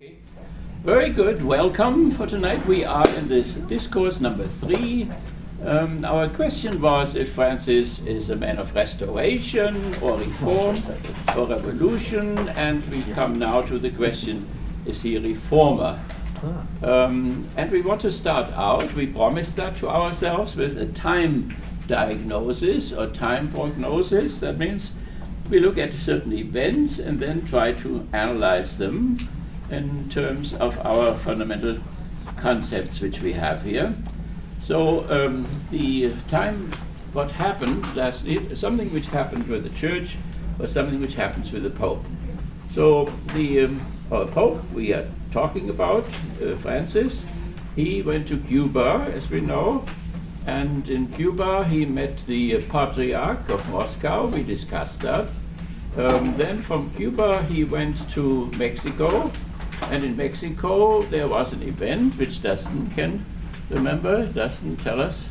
Okay. Very good. Welcome for tonight. We are in this discourse number 3. Our question was if Francis is a man of restoration or reform or revolution, and we come now to the question, is he a reformer? And we want to start out, we promised that to ourselves, with a time diagnosis or time prognosis. That means we look at certain events and then try to analyze them in terms of our fundamental concepts which we have here. So the time, what happened last year, something which happened with the church or something which happens with the Pope. So the Pope we are talking about, Francis, he went to Cuba, as we know, and in Cuba he met the Patriarch of Moscow. We discussed that. Then from Cuba he went to Mexico, and in Mexico there was an event which Dustin can remember. Dustin, tell us.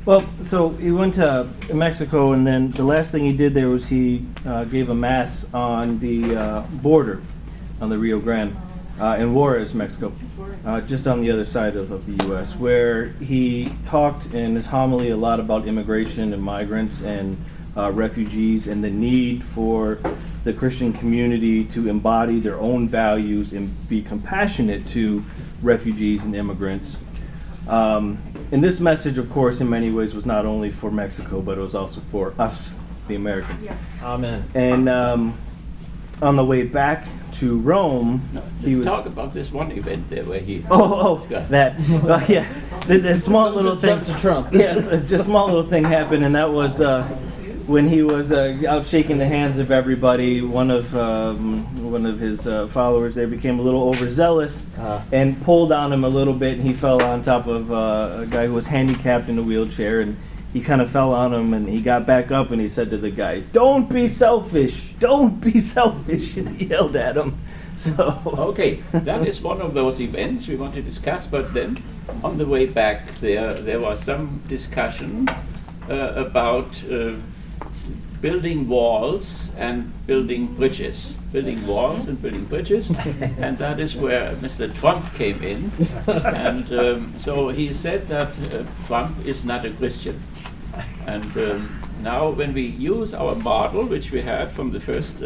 Well, so he went to Mexico, and then the last thing he did there was he gave a mass on the border on the Rio Grande in Juarez, Mexico, just on the other side of the U.S., where he talked in his homily a lot about immigration and migrants and refugees and the need for the Christian community to embody their own values and be compassionate to refugees and immigrants. And this message, of course, in many ways was not only for Mexico, but it was also for us, the Americans. Yes. Amen. And on the way back to Rome, Let's talk about this one event there where he... that. Yeah. The small little thing. To Trump. Yes, just small little thing happened, and that was when he was out shaking the hands of everybody. One of his followers there became a little overzealous and pulled on him a little bit, and he fell on top of a guy who was handicapped in a wheelchair, and he kind of fell on him, and he got back up, and he said to the guy, "Don't be selfish! Don't be selfish!" And he yelled at him. So Okay, that is one of those events we want to discuss, but then on the way back there was some discussion about building walls and building bridges. Building walls and building bridges, and that is where Mr. Trump came in. And so he said that Trump is not a Christian. And now when we use our model, which we had from the first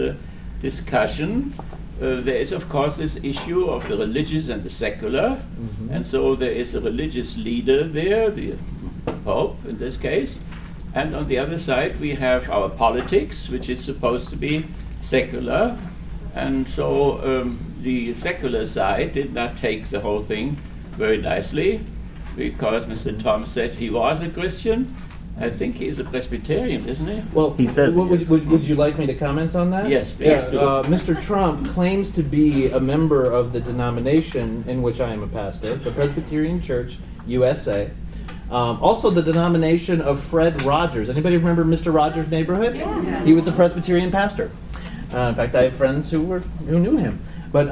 discussion, there is of course this issue of the religious and the secular. And so there is a religious leader there, the Pope in this case. And on the other side we have our politics, which is supposed to be secular. And so the secular side did not take the whole thing very nicely, because Mr. Tom said he was a Christian. I think he is a Presbyterian, isn't he? Well, He says he is. would you like me to comment on that? Yes, please do. Mr. Trump claims to be a member of the denomination in which I am a pastor, the Presbyterian Church, USA. Also the denomination of Fred Rogers. Anybody remember Mr. Rogers' neighborhood? Yes. He was a Presbyterian pastor. In fact, I have friends who knew him. But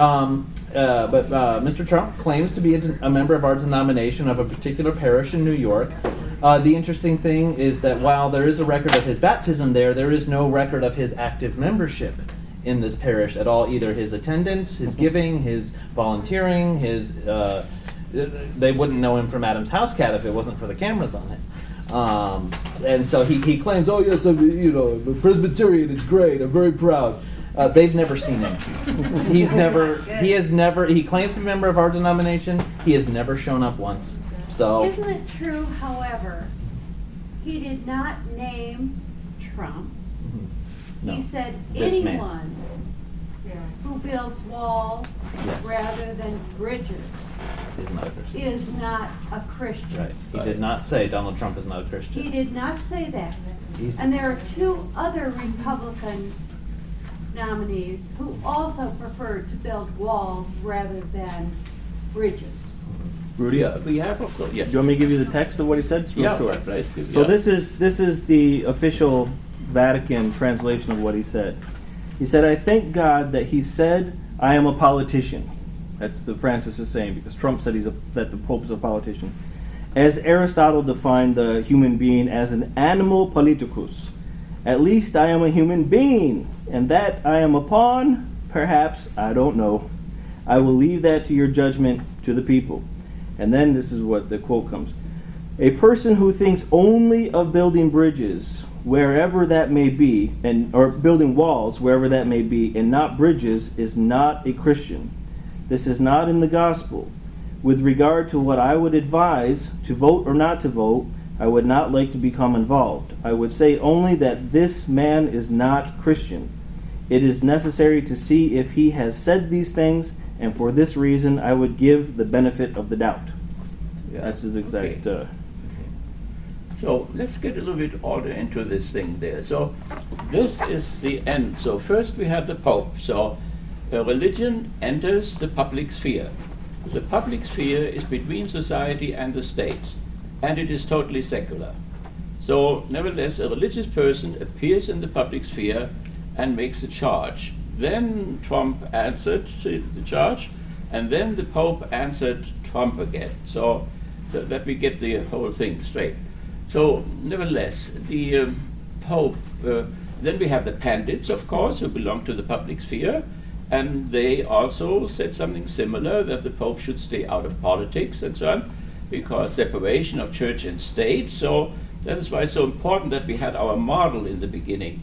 Mr. Trump claims to be a member of our denomination of a particular parish in New York. The interesting thing is that while there is a record of his baptism there is no record of his active membership in this parish at all. Either his attendance, his giving, his volunteering, his they wouldn't know him from Adam's House Cat if it wasn't for the cameras on him. And so he claims, "Oh yes, I'm a Presbyterian. It's great. I'm very proud." They've never seen him. He claims to be a member of our denomination. He has never shown up once. So Isn't it true, however, he did not name Trump? no. He said This man. anyone who builds walls Yes. rather than bridges He's not a Christian. is not a Christian. Right. He did not say Donald Trump is not a Christian. He did not say that. He's- And there are 2 other Republican nominees who also preferred to build walls rather than bridges. Rudy, Yeah, we have, of course, yes. do you want me to give you the text of what he said? It's real Yeah, short. please do, So yeah. this is the official Vatican translation of what he said. He said, "I thank God that he said I am a politician." That's the Francis is saying, because Trump said that the Pope is a politician. "As Aristotle defined the human being as an animal politicus, at least I am a human being, and that I am a pawn, perhaps, I don't know. I will leave that to your judgment to the people. And then this is what the quote comes. A person who thinks only of building bridges wherever that may be, or building walls wherever that may be, and not bridges, is not a Christian. This is not in the gospel. With regard to what I would advise, to vote or not to vote, I would not like to become involved. I would say only that this man is not Christian. It is necessary to see if he has said these things, and for this reason I would give the benefit of the doubt. Yeah. That's his exact... Okay. So let's get a little bit order into this thing there. So this is the end. So first we had the Pope. So a religion enters the public sphere. The public sphere is between society and the state, and it is totally secular. So nevertheless, a religious person appears in the public sphere and makes a charge. Then Trump answered the charge, and then the Pope answered Trump again. So that we get the whole thing straight. So nevertheless, the Pope, then we have the Pandits, of course, who belong to the public sphere, and they also said something similar, that the Pope should stay out of politics and so on, because separation of church and state. So that is why it's so important that we had our model in the beginning.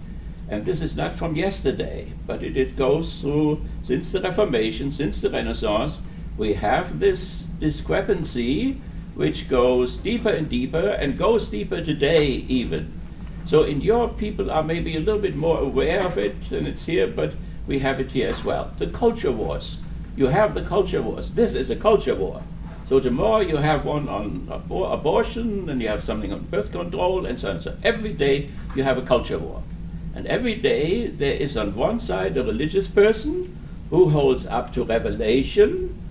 And this is not from yesterday, but it goes through, since the Reformation, since the Renaissance, we have this discrepancy which goes deeper and deeper, and goes deeper today even. So in Europe, people are maybe a little bit more aware of it than it's here, but we have it here as well. The culture wars. You have the culture wars. This is a culture war. So tomorrow you have one on abortion, and you have something on birth control, and so on. So every day you have a culture war. And every day there is on one side a religious person who holds up to revelation.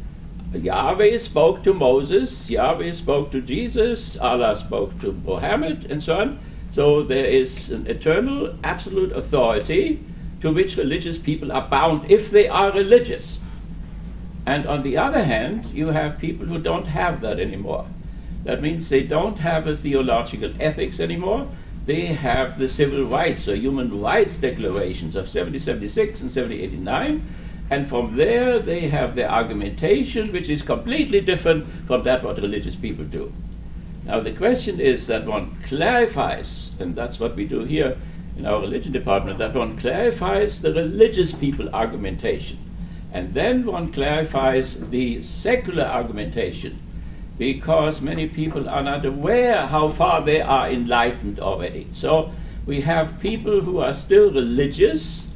Yahweh spoke to Moses, Yahweh spoke to Jesus, Allah spoke to Muhammad, and so on. So there is an eternal, absolute authority to which religious people are bound if they are religious. And on the other hand, you have people who don't have that anymore. That means they don't have a theological ethics anymore. They have the civil rights or human rights declarations of 1776 and 1789. And from there, they have their argumentation, which is completely different from that what religious people do. Now, the question is that one clarifies, and that's what we do here in our religion department, that one clarifies the religious people argumentation. And then one clarifies the secular argumentation, because many people are not aware how far they are enlightened already. So we have people who are still religious,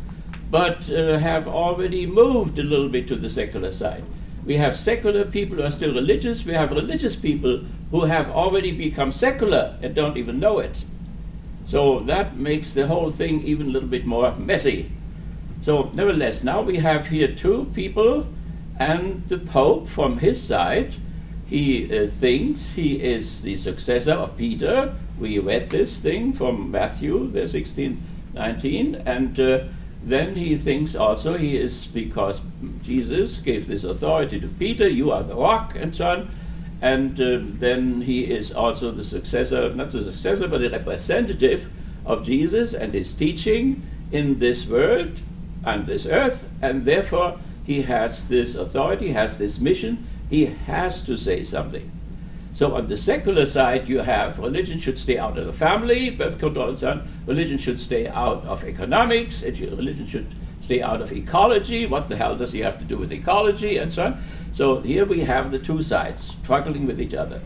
but have already moved a little bit to the secular side. We have secular people who are still religious. We have religious people who have already become secular and don't even know it. So that makes the whole thing even a little bit more messy. So nevertheless, now we have here two people, and the Pope from his side, he thinks he is the successor of Peter. We read this thing from Matthew, the 16:19, and then he thinks also he is, because Jesus gave this authority to Peter, you are the rock, and so on. And then he is also the successor, not the successor, but the representative of Jesus and his teaching in this world and this earth. And therefore he has this authority, has this mission. He has to say something. So on the secular side, you have religion should stay out of the family, birth control and so on. Religion should stay out of economics. Religion should stay out of ecology. What the hell does he have to do with ecology and so on? So here we have the two sides struggling with each other.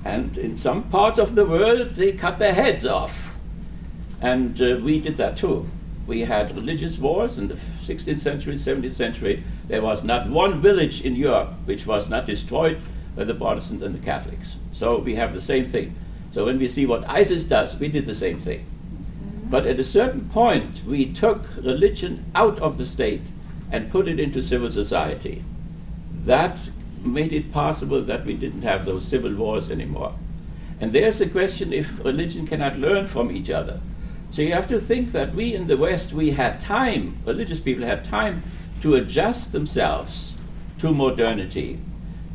And in some parts of the world, they cut their heads off. And we did that too. We had religious wars in the 16th century, 17th century. There was not one village in Europe which was not destroyed by the Protestants and the Catholics. So we have the same thing. So when we see what ISIS does, we did the same thing. But at a certain point, we took religion out of the state and put it into civil society. That made it possible that we didn't have those civil wars anymore. And there's the question if religion cannot learn from each other. So you have to think that we in the West, we had time, religious people had time to adjust themselves to modernity.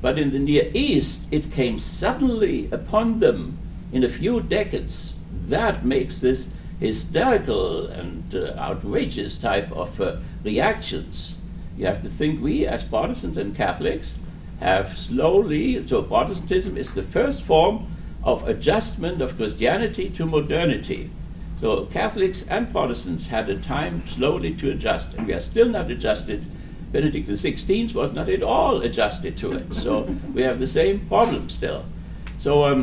But in the Near East, it came suddenly upon them in a few decades. That makes this hysterical and outrageous type of reactions. You have to think we as Protestants and Catholics have slowly, so Protestantism is the first form of adjustment of Christianity to modernity. So Catholics and Protestants had a time slowly to adjust, and we are still not adjusted. Benedict XVI was not at all adjusted to it. So we have the same problem still. So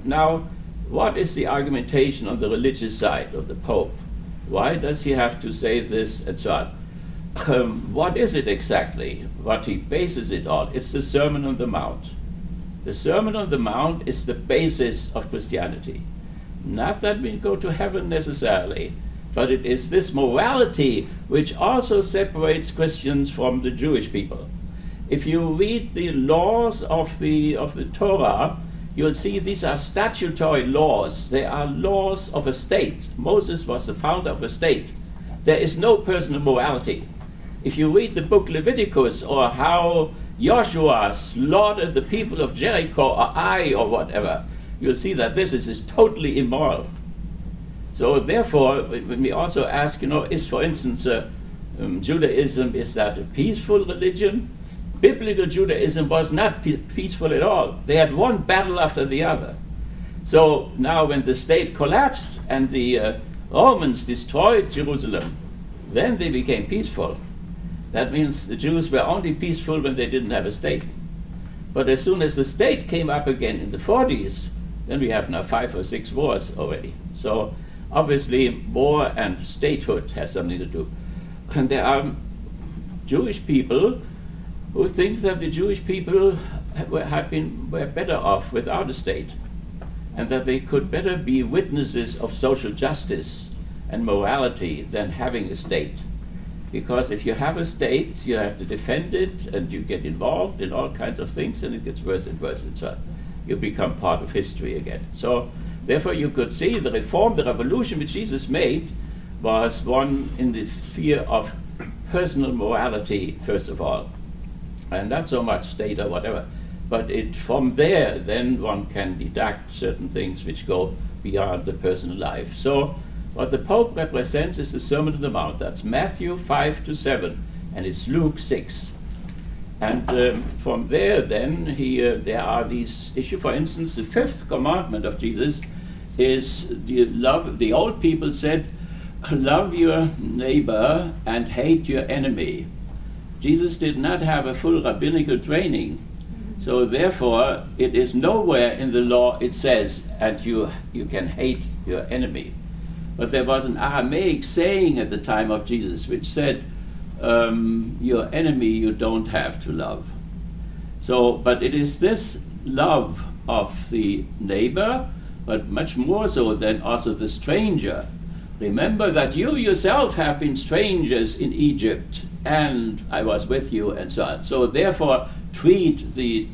now, what is the argumentation on the religious side of the Pope? Why does he have to say this and so on? What is it exactly? What he bases it on? It's the Sermon on the Mount. The Sermon on the Mount is the basis of Christianity. Not that we go to heaven necessarily, but it is this morality which also separates Christians from the Jewish people. If you read the laws of the Torah, you'll see these are statutory laws. They are laws of a state. Moses was the founder of a state. There is no personal morality. If you read the book Leviticus, or how Joshua slaughtered the people of Jericho or Ai or whatever, you'll see that this is totally immoral. So therefore, when we also ask, is, for instance, Judaism, is that a peaceful religion? Biblical Judaism was not peaceful at all. They had one battle after the other. So now when the state collapsed and the Romans destroyed Jerusalem, then they became peaceful. That means the Jews were only peaceful when they didn't have a state. But as soon as the state came up again in the 40s, then we have now 5 or 6 wars already. So obviously war and statehood has something to do. And there are Jewish people who think that the Jewish people were better off without a state, and that they could better be witnesses of social justice and morality than having a state. Because if you have a state, you have to defend it, and you get involved in all kinds of things, and it gets worse and worse, and so you become part of history again. So therefore you could see the reform, the revolution which Jesus made was one in the sphere of personal morality, first of all, and not so much state or whatever. But from there, then one can deduct certain things which go beyond the personal life. So what the Pope represents is the Sermon on the Mount. That's Matthew 5-7, and it's Luke 6. And from there, then, there are these issues. For instance, the 5th commandment of Jesus is the old people said, love your neighbor and hate your enemy. Jesus did not have a full rabbinical training. So therefore, it is nowhere in the law it says, and you can hate your enemy. But there was an Aramaic saying at the time of Jesus which said, your enemy you don't have to love. So, but it is this love of the neighbor, but much more so than also the stranger. Remember that you yourself have been strangers in Egypt, and I was with you, and so on. So therefore, treat the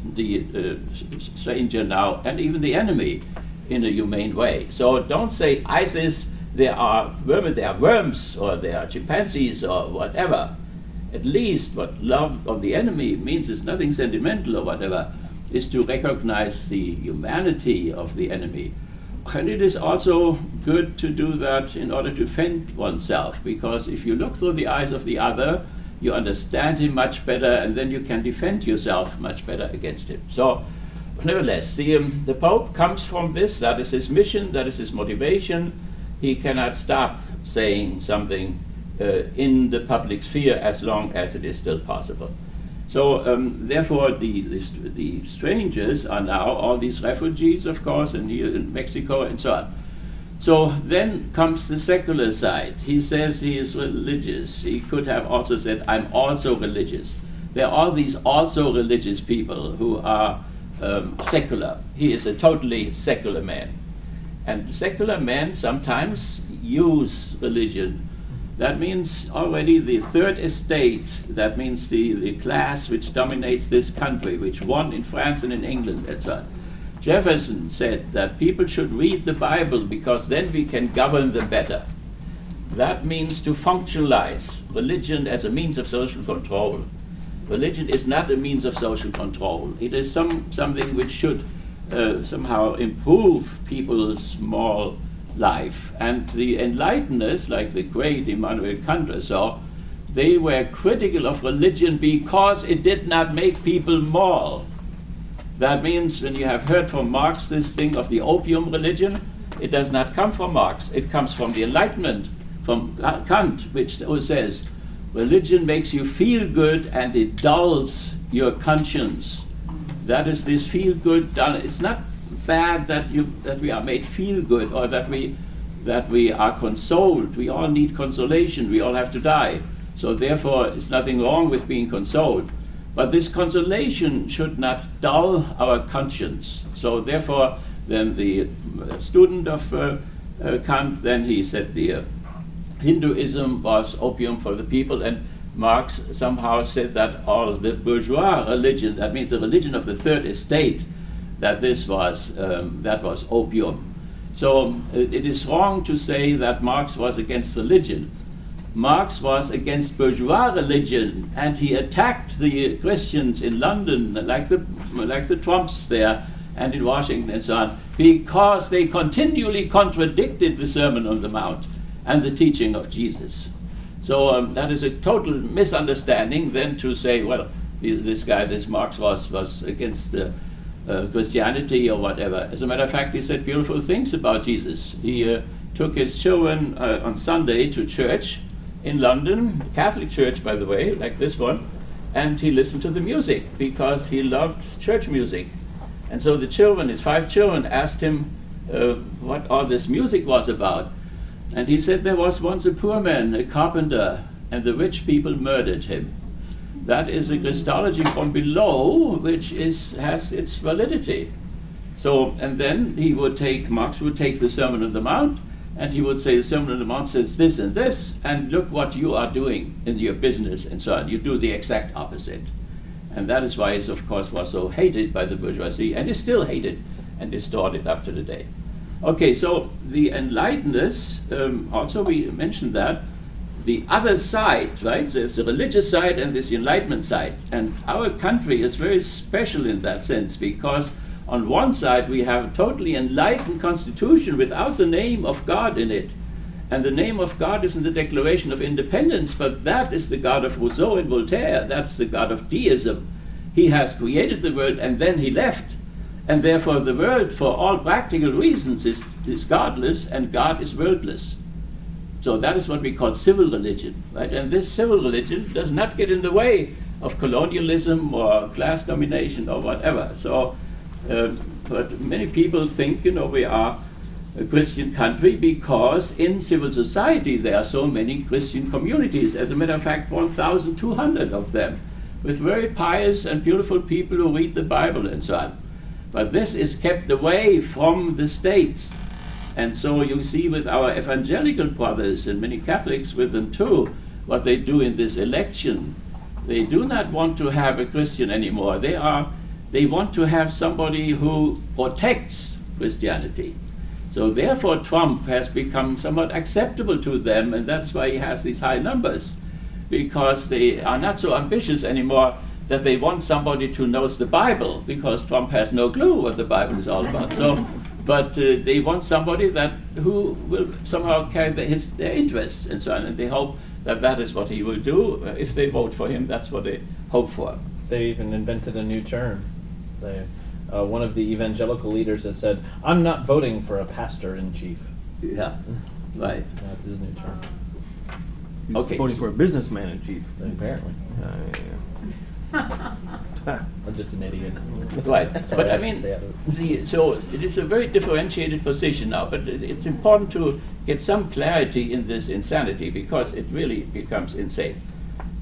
stranger now, and even the enemy, in a humane way. So don't say ISIS, there are worms, or there are chimpanzees, or whatever. At least what love of the enemy means is nothing sentimental or whatever, is to recognize the humanity of the enemy. And it is also good to do that in order to defend oneself, because if you look through the eyes of the other, you understand him much better, and then you can defend yourself much better against him. So, nevertheless, the Pope comes from this. That is his mission, that is his motivation. He cannot stop saying something in the public sphere as long as it is still possible. So therefore the strangers are now all these refugees, of course, and here in Mexico and so on. So then comes the secular side. He says he is religious. He could have also said, I'm also religious. There are all these also religious people who are secular. He is a totally secular man. And secular men sometimes use religion. That means already the third estate, that means the class which dominates this country, which won in France and in England, and so on. Jefferson said that people should read the Bible because then we can govern them better. That means to functionalize religion as a means of social control. Religion is not a means of social control. It is something which should somehow improve people's moral life. And the enlighteners, like the great Immanuel Kant, saw they were critical of religion because it did not make people moral. That means when you have heard from Marx this thing of the opium religion, it does not come from Marx. It comes from the Enlightenment, from Kant, which says religion makes you feel good and it dulls your conscience. That is this feel good. It's not bad that we are made feel good or that we are consoled. We all need consolation. We all have to die. So therefore, it's nothing wrong with being consoled. But this consolation should not dull our conscience. So therefore, then the student of Kant, then he said the Hinduism was opium for the people, and Marx somehow said that all the bourgeois religion, that means the religion of the third estate, that this was opium. So it is wrong to say that Marx was against religion. Marx was against bourgeois religion, and he attacked the Christians in London, like the Trumps there, and in Washington and so on, because they continually contradicted the Sermon on the Mount and the teaching of Jesus. So that is a total misunderstanding then to say, well, this Marx was against Christianity or whatever. As a matter of fact, he said beautiful things about Jesus. He took his children on Sunday to church in London, Catholic church, by the way, like this one, and he listened to the music because he loved church music. And so the children, his 5 children, asked him what all this music was about. And he said there was once a poor man, a carpenter, and the rich people murdered him. That is a Christology from below, which has its validity. So, and then Marx would take the Sermon on the Mount, and he would say the Sermon on the Mount says this and this, and look what you are doing in your business and so on. You do the exact opposite. And that is why he, of course, was so hated by the bourgeoisie, and is still hated and distorted up to the day. Okay, so the Enlighteners, also we mentioned that, the other side, right? There's the religious side and there's the Enlightenment side. And our country is very special in that sense, because on one side we have a totally enlightened constitution without the name of God in it. And the name of God is in the Declaration of Independence, but that is the God of Rousseau and Voltaire. That's the God of deism. He has created the world and then he left. And therefore the world, for all practical reasons, is godless, and God is worldless. So that is what we call civil religion, right? And this civil religion does not get in the way of colonialism or class domination or whatever. So, but many people think, we are a Christian country because in civil society there are so many Christian communities. As a matter of fact, 1,200 of them, with very pious and beautiful people who read the Bible and so on. But this is kept away from the states. And so you see with our evangelical brothers, and many Catholics with them too, what they do in this election. They do not want to have a Christian anymore. They want to have somebody who protects Christianity. So therefore Trump has become somewhat acceptable to them, and that's why he has these high numbers, because they are not so ambitious anymore that they want somebody who knows the Bible, because Trump has no clue what the Bible is all about. So, but they want somebody who will somehow carry their interests and so on, and they hope that is what he will do. If they vote for him, that's what they hope for. They even invented a new term. One of the evangelical leaders has said, "I'm not voting for a pastor-in-chief." Yeah, right. That's his new term. He's Okay. voting for a businessman in chief. Apparently. I'm just an idiot. Right, but I Sorry, mean, stay out of it. so it is a very differentiated position now, but it's important to get some clarity in this insanity, because it really becomes insane.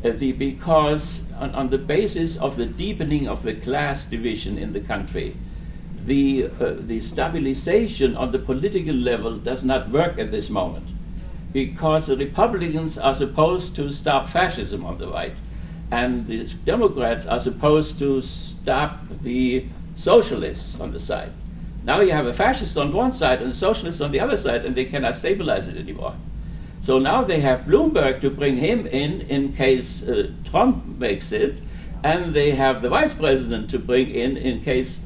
Because on the basis of the deepening of the class division in the country, the stabilization on the political level does not work at this moment, because the Republicans are supposed to stop fascism on the right, and the Democrats are supposed to stop the socialists on the side. Now you have a fascist on one side and a socialist on the other side, and they cannot stabilize it anymore. So now they have Bloomberg to bring him in case Trump makes it, and they have the vice president to bring in case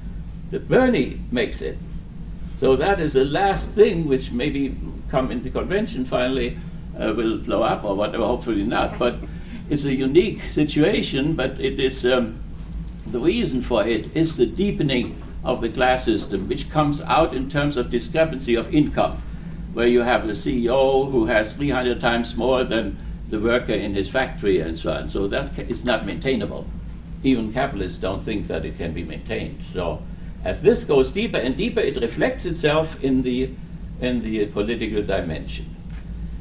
Bernie makes it. So that is the last thing which maybe come into convention finally will blow up or whatever, hopefully not. But it's a unique situation, but it is the reason for it is the deepening of the class system, which comes out in terms of discrepancy of income, where you have the CEO who has 300 times more than the worker in his factory and so on. So that is not maintainable. Even capitalists don't think that it can be maintained. So as this goes deeper and deeper, it reflects itself in the political dimension.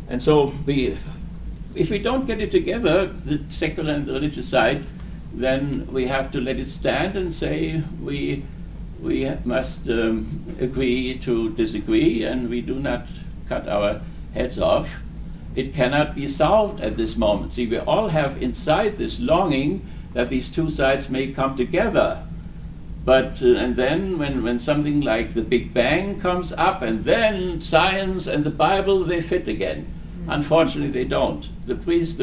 And so if we don't get it together, the secular and the religious side, then we have to let it stand and say we must agree to disagree, and we do not cut our heads off. It cannot be solved at this moment. See, we all have inside this longing that these two sides may come together. But and then when something like the Big Bang comes up, and then science and the Bible, they fit again. Unfortunately, they don't. The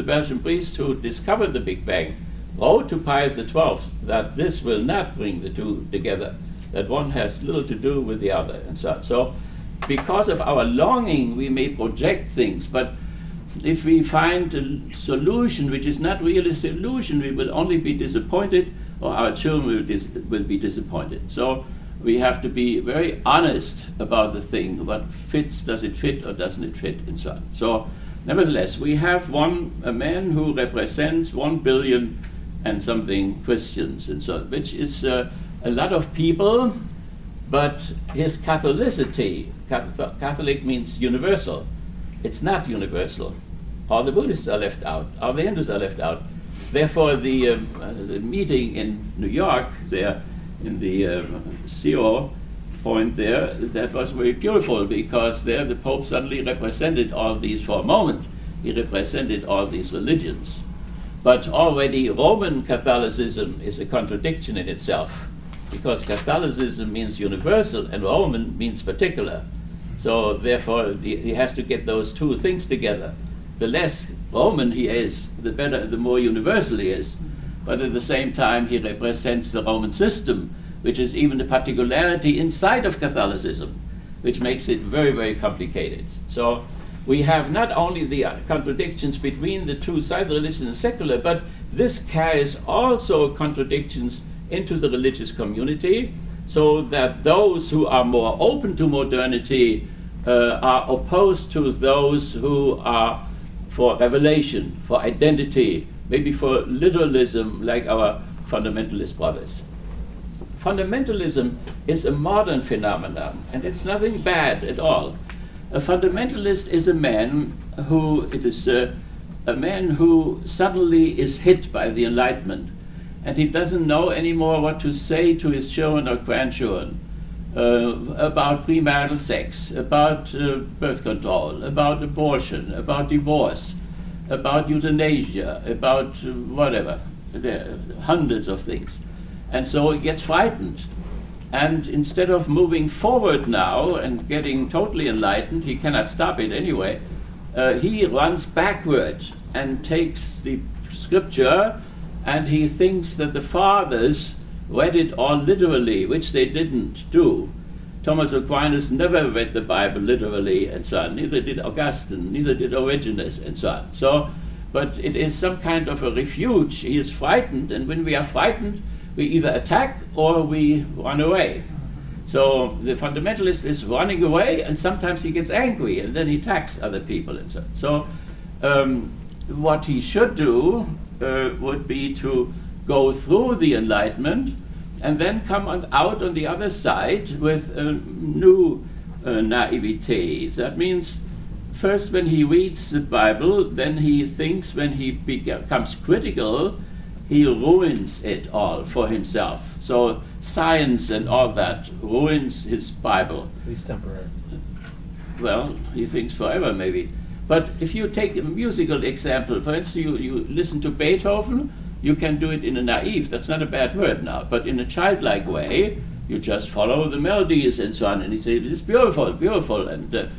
Belgian priest who discovered the Big Bang, wrote to Pius XII that this will not bring the two together, that one has little to do with the other, and so on. So because of our longing, we may project things, but if we find a solution which is not really a solution, we will only be disappointed, or our children will be disappointed. So we have to be very honest about the thing. What fits, does it fit or doesn't it fit, and so on. So nevertheless, we have a man who represents 1 billion and something Christians, and so on, which is a lot of people, but his Catholicity, Catholic means universal. It's not universal. All the Buddhists are left out, all the Hindus are left out. Therefore, the meeting in New York, there in the CO point there, that was very beautiful, because there the Pope suddenly represented all these for a moment. He represented all these religions. But already Roman Catholicism is a contradiction in itself, because Catholicism means universal and Roman means particular. So therefore he has to get those two things together. The less Roman he is, the better, the more universal he is. But at the same time he represents the Roman system, which is even a particularity inside of Catholicism, which makes it very, very complicated. So we have not only the contradictions between the two sides, the religious and secular, but this carries also contradictions into the religious community, so that those who are more open to modernity are opposed to those who are for revelation, for identity, maybe for literalism, like our fundamentalist brothers. Fundamentalism is a modern phenomenon, and it's nothing bad at all. A fundamentalist is a man who suddenly is hit by the Enlightenment, and he doesn't know anymore what to say to his children or grandchildren about premarital sex, about birth control, about abortion, about divorce, about euthanasia, about whatever. There are hundreds of things. And so he gets frightened. And instead of moving forward now and getting totally enlightened, he cannot stop it anyway, he runs backward and takes the scripture, and he thinks that the fathers read it all literally, which they didn't do. Thomas Aquinas never read the Bible literally, and so on. Neither did Augustine, neither did Origenes, and so on. So, but it is some kind of a refuge. He is frightened, and when we are frightened, we either attack or we run away. So the fundamentalist is running away, and sometimes he gets angry, and then he attacks other people, and so on. So what he should do would be to go through the Enlightenment and then come out on the other side with a new naivete. That means first when he reads the Bible, then he thinks when he becomes critical, he ruins it all for himself. So science and all that ruins his Bible. At least temporary. Well, he thinks forever maybe. But if you take a musical example, for instance, you listen to Beethoven, you can do it in a naive, that's not a bad word now, but in a childlike way, you just follow the melodies and so on, and you say, this is beautiful, beautiful, and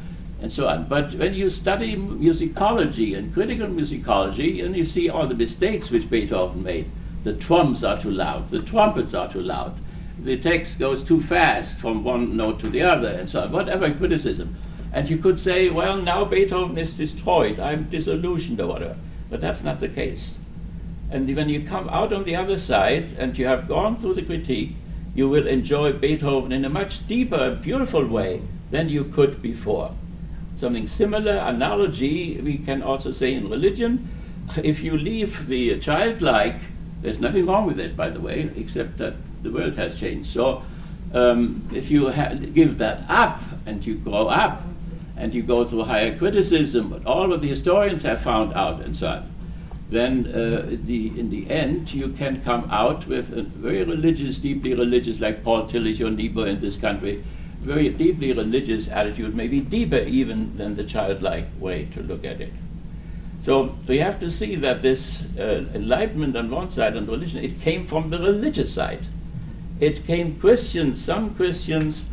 so on. But when you study musicology and critical musicology, and you see all the mistakes which Beethoven made, the drums are too loud, the trumpets are too loud, the text goes too fast from one note to the other, and so on, whatever criticism. And you could say, well, now Beethoven is destroyed, I'm disillusioned or whatever. But that's not the case. And when you come out on the other side and you have gone through the critique, you will enjoy Beethoven in a much deeper, beautiful way than you could before. Something similar, analogy, we can also say in religion. If you leave the childlike, there's nothing wrong with it, by the way, except that the world has changed. So if you give that up and you grow up and you go through higher criticism, what all of the historians have found out and so on, then in the end you can come out with a very religious, deeply religious, like Paul Tillich or Niebuhr in this country, very deeply religious attitude, maybe deeper even than the childlike way to look at it. So we have to see that this enlightenment on one side and religion, it came from the religious side. It came Christians, some Christians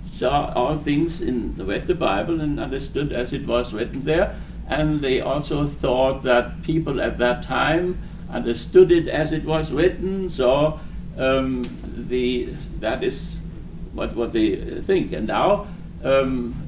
saw all things read the Bible and understood as it was written there, and they also thought that people at that time understood it as it was written, so that is what they think. And now,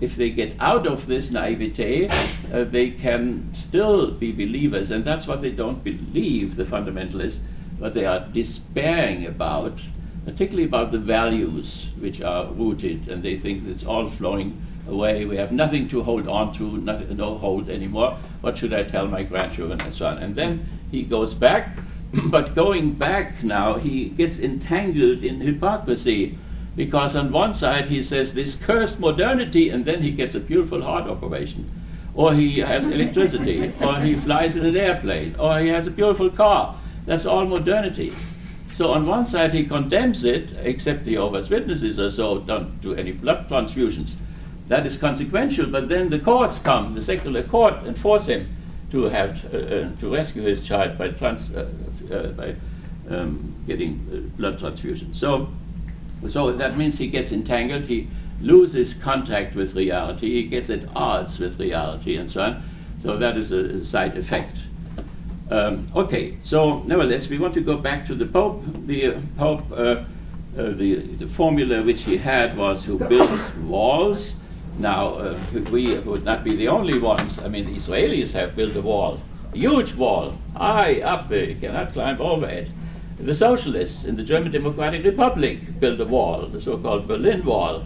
if they get out of this naivete, they can still be believers, and that's what they don't believe, the fundamentalists, what they are despairing about, particularly about the values which are rooted, and they think it's all flowing away. We have nothing to hold on to, no hold anymore. What should I tell my grandchildren and so on? And then he goes back, but going back now, he gets entangled in hypocrisy, because on one side he says this cursed modernity, and then he gets a beautiful heart operation, or he has electricity, or he flies in an airplane, or he has a beautiful car. That's all modernity. So on one side he condemns it, except the Jehovah's Witnesses or so don't do any blood transfusions. That is consequential, but then the courts come, the secular court, and force him to have to rescue his child by getting blood transfusion. So that means he gets entangled, he loses contact with reality, he gets at odds with reality, and so on. So that is a side effect. Okay, so nevertheless, we want to go back to the Pope. The Pope, the formula which he had was who builds walls. Now, we would not be the only ones. I mean, the Israelis have built a wall, a huge wall, high up there, you cannot climb over it. The socialists in the German Democratic Republic built a wall, the so-called Berlin Wall,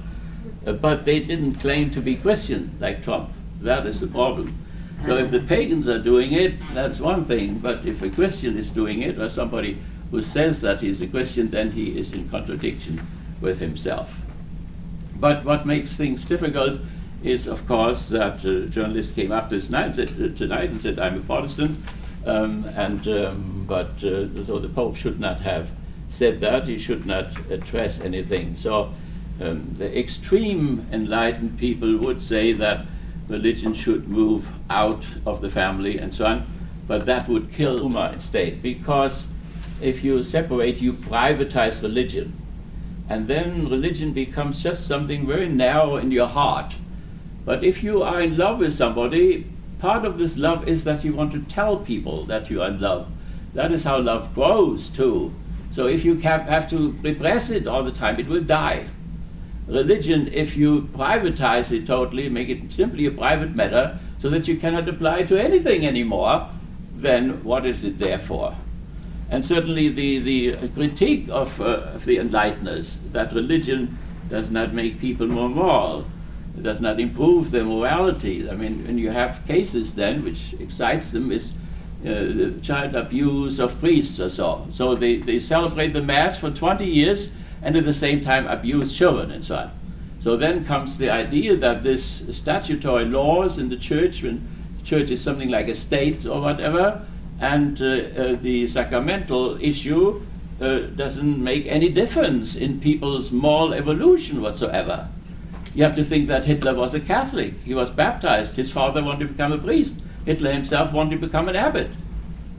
but they didn't claim to be Christian, like Trump. That is the problem. So if the pagans are doing it, that's one thing, but if a Christian is doing it, or somebody who says that he's a Christian, then he is in contradiction with himself. But what makes things difficult is, of course, that a journalist came up tonight and said, I'm a Protestant, so the Pope should not have said that, he should not address anything. So the extreme enlightened people would say that religion should move out of the family and so on, but that would kill Ummah state, because if you separate, you privatize religion. And then religion becomes just something very narrow in your heart. But if you are in love with somebody, part of this love is that you want to tell people that you are in love. That is how love grows too. So if you have to repress it all the time, it will die. Religion, if you privatize it totally, make it simply a private matter, so that you cannot apply to anything anymore, then what is it there for? And certainly the critique of the Enlighteners, that religion does not make people more moral, it does not improve their morality. I mean, when you have cases then, which excites them, is the child abuse of priests or so. So they celebrate the Mass for 20 years and at the same time abuse children and so on. So then comes the idea that this statutory laws in the church, when the church is something like a state or whatever, and the sacramental issue doesn't make any difference in people's moral evolution whatsoever. You have to think that Hitler was a Catholic. He was baptized. His father wanted to become a priest. Hitler himself wanted to become an abbot.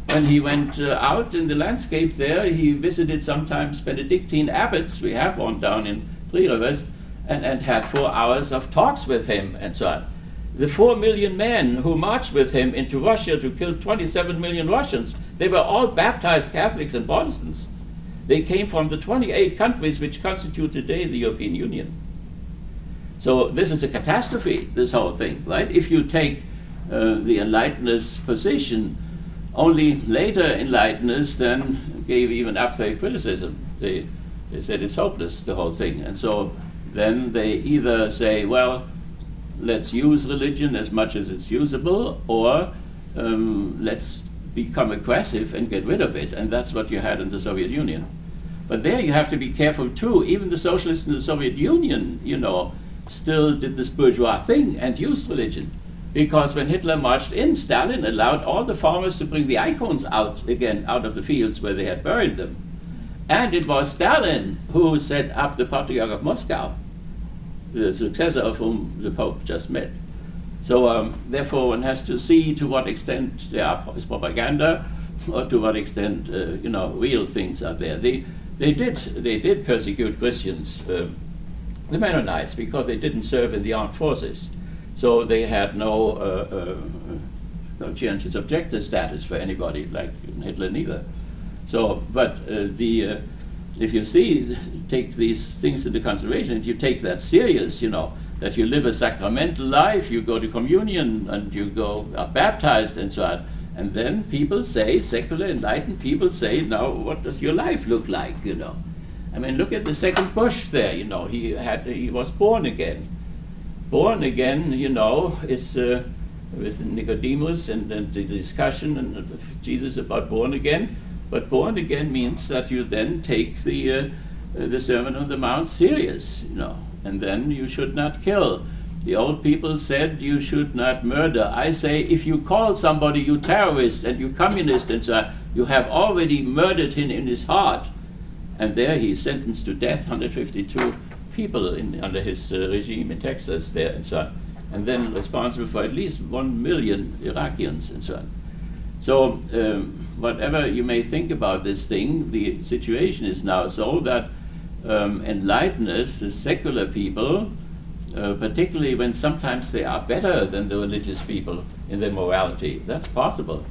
When he went out in the landscape there, he visited sometimes Benedictine abbots. We have one down in Three Rivers, and had 4 hours of talks with him and so on. The 4 million men who marched with him into Russia to kill 27 million Russians, they were all baptized Catholics and Protestants. They came from the 28 countries which constitute today the European Union. So this is a catastrophe, this whole thing, right? If you take the Enlighteners' position, Only later enlighteners then gave even up their criticism. They said it's hopeless, the whole thing. And so then they either say, well, let's use religion as much as it's usable, or let's become aggressive and get rid of it. And that's what you had in the Soviet Union. But there you have to be careful too. Even the socialists in the Soviet Union, still did this bourgeois thing and used religion. Because when Hitler marched in, Stalin allowed all the farmers to bring the icons out again, out of the fields where they had buried them. And it was Stalin who set up the Patriarch of Moscow, the successor of whom the Pope just met. So therefore one has to see to what extent there is propaganda, or to what extent real things are there. They did persecute Christians, the Mennonites, because they didn't serve in the armed forces. So they had no conscientious objector status for anybody, like Hitler neither. So, but if you take these things into consideration, if you take that serious, that you live a sacramental life, you go to communion and you are baptized and so on, and then people say, secular enlightened people say, now what does your life look like, I mean, look at the second Bush there, he was born again. Born again, is with Nicodemus and the discussion and Jesus about born again. But born again means that you then take the Sermon on the Mount serious, and then you should not kill. The old people said you should not murder. I say if you call somebody you terrorist and you communist and so on, you have already murdered him in his heart. And there he is sentenced to death, 152 people under his regime in Texas there and so on, and then responsible for at least 1 million Iraqians and so on. So whatever you may think about this thing, the situation is now so that enlighteners, the secular people, particularly when sometimes they are better than the religious people in their morality, that's possible.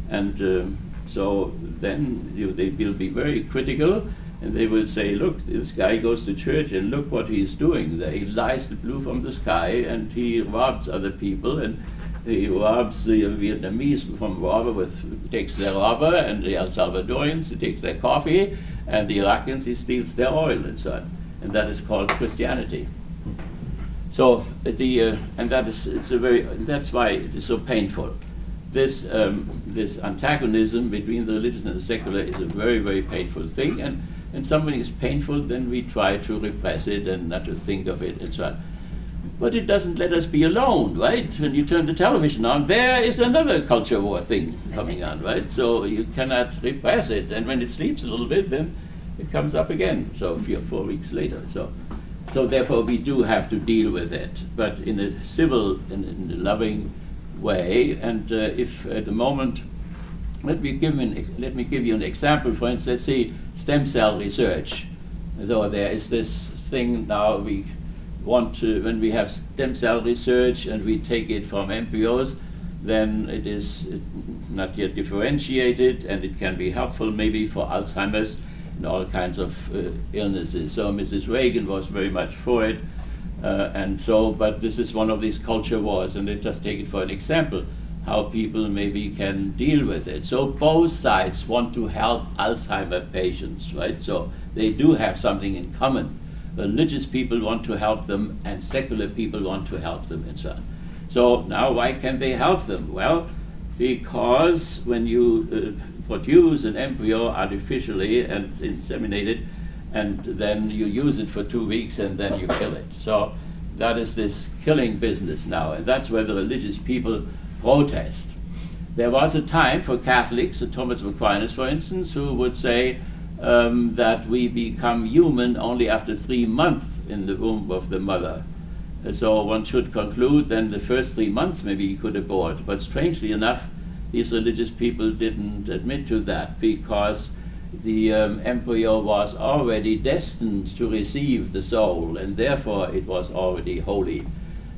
And so then they will be very critical. And they will say, look, this guy goes to church and look what he's doing there. He lies the blue from the sky and he robs other people, and he robs the Vietnamese from robber takes their rubber, and the El Salvadorians, he takes their coffee, and the Iraqians, he steals their oil and so on. And that is called Christianity. So that's why it is so painful. This antagonism between the religious and the secular is a very, very painful thing. And when something is painful, then we try to repress it and not to think of it and so on. But it doesn't let us be alone, right? When you turn the television on, there is another culture war thing coming on, right? So you cannot repress it. And when it sleeps a little bit, then it comes up again, so 3 or 4 weeks later. So therefore we do have to deal with it, but in a civil and in a loving way. And if at the moment, let me give you an example. For instance, let's see stem cell research. So there is this thing now we want to, when we have stem cell research and we take it from embryos, then it is not yet differentiated, and it can be helpful maybe for Alzheimer's and all kinds of illnesses. So Mrs. Reagan was very much for it, but this is one of these culture wars, and let's just take it for an example, how people maybe can deal with it. So both sides want to help Alzheimer patients, right? So they do have something in common. Religious people want to help them, and secular people want to help them, and so on. So now why can they help them? Well, because when you produce an embryo artificially and inseminate it, and then you use it for 2 weeks and then you kill it. So that is this killing business now, and that's where the religious people protest. There was a time for Catholics, Thomas Aquinas for instance, who would say that we become human only after 3 months in the womb of the mother. So one should conclude then the first 3 months maybe he could abort. But strangely enough, these religious people didn't admit to that, because the embryo was already destined to receive the soul, and therefore it was already holy.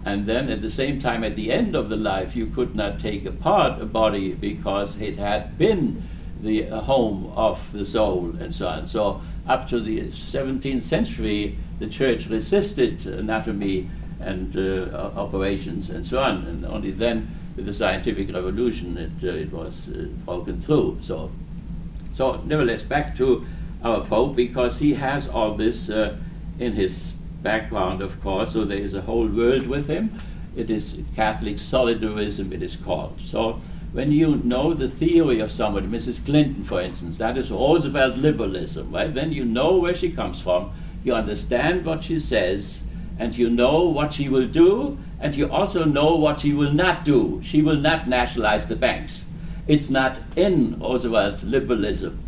And then at the same time, at the end of the life, you could not take apart a body because it had been the home of the soul and so on. So up to the 17th century, the church resisted anatomy and operations and so on, and only then with the scientific revolution, it was broken through. So nevertheless, back to our Pope, because he has all this in his background, of course, so there is a whole world with him. It is Catholic solidarism, it is called. So when you know the theory of somebody, Mrs. Clinton, for instance, that is Roosevelt liberalism, right? Then you know where she comes from, you understand what she says, and you know what she will do, and you also know what she will not do. She will not nationalize the banks. It's not in Roosevelt liberalism.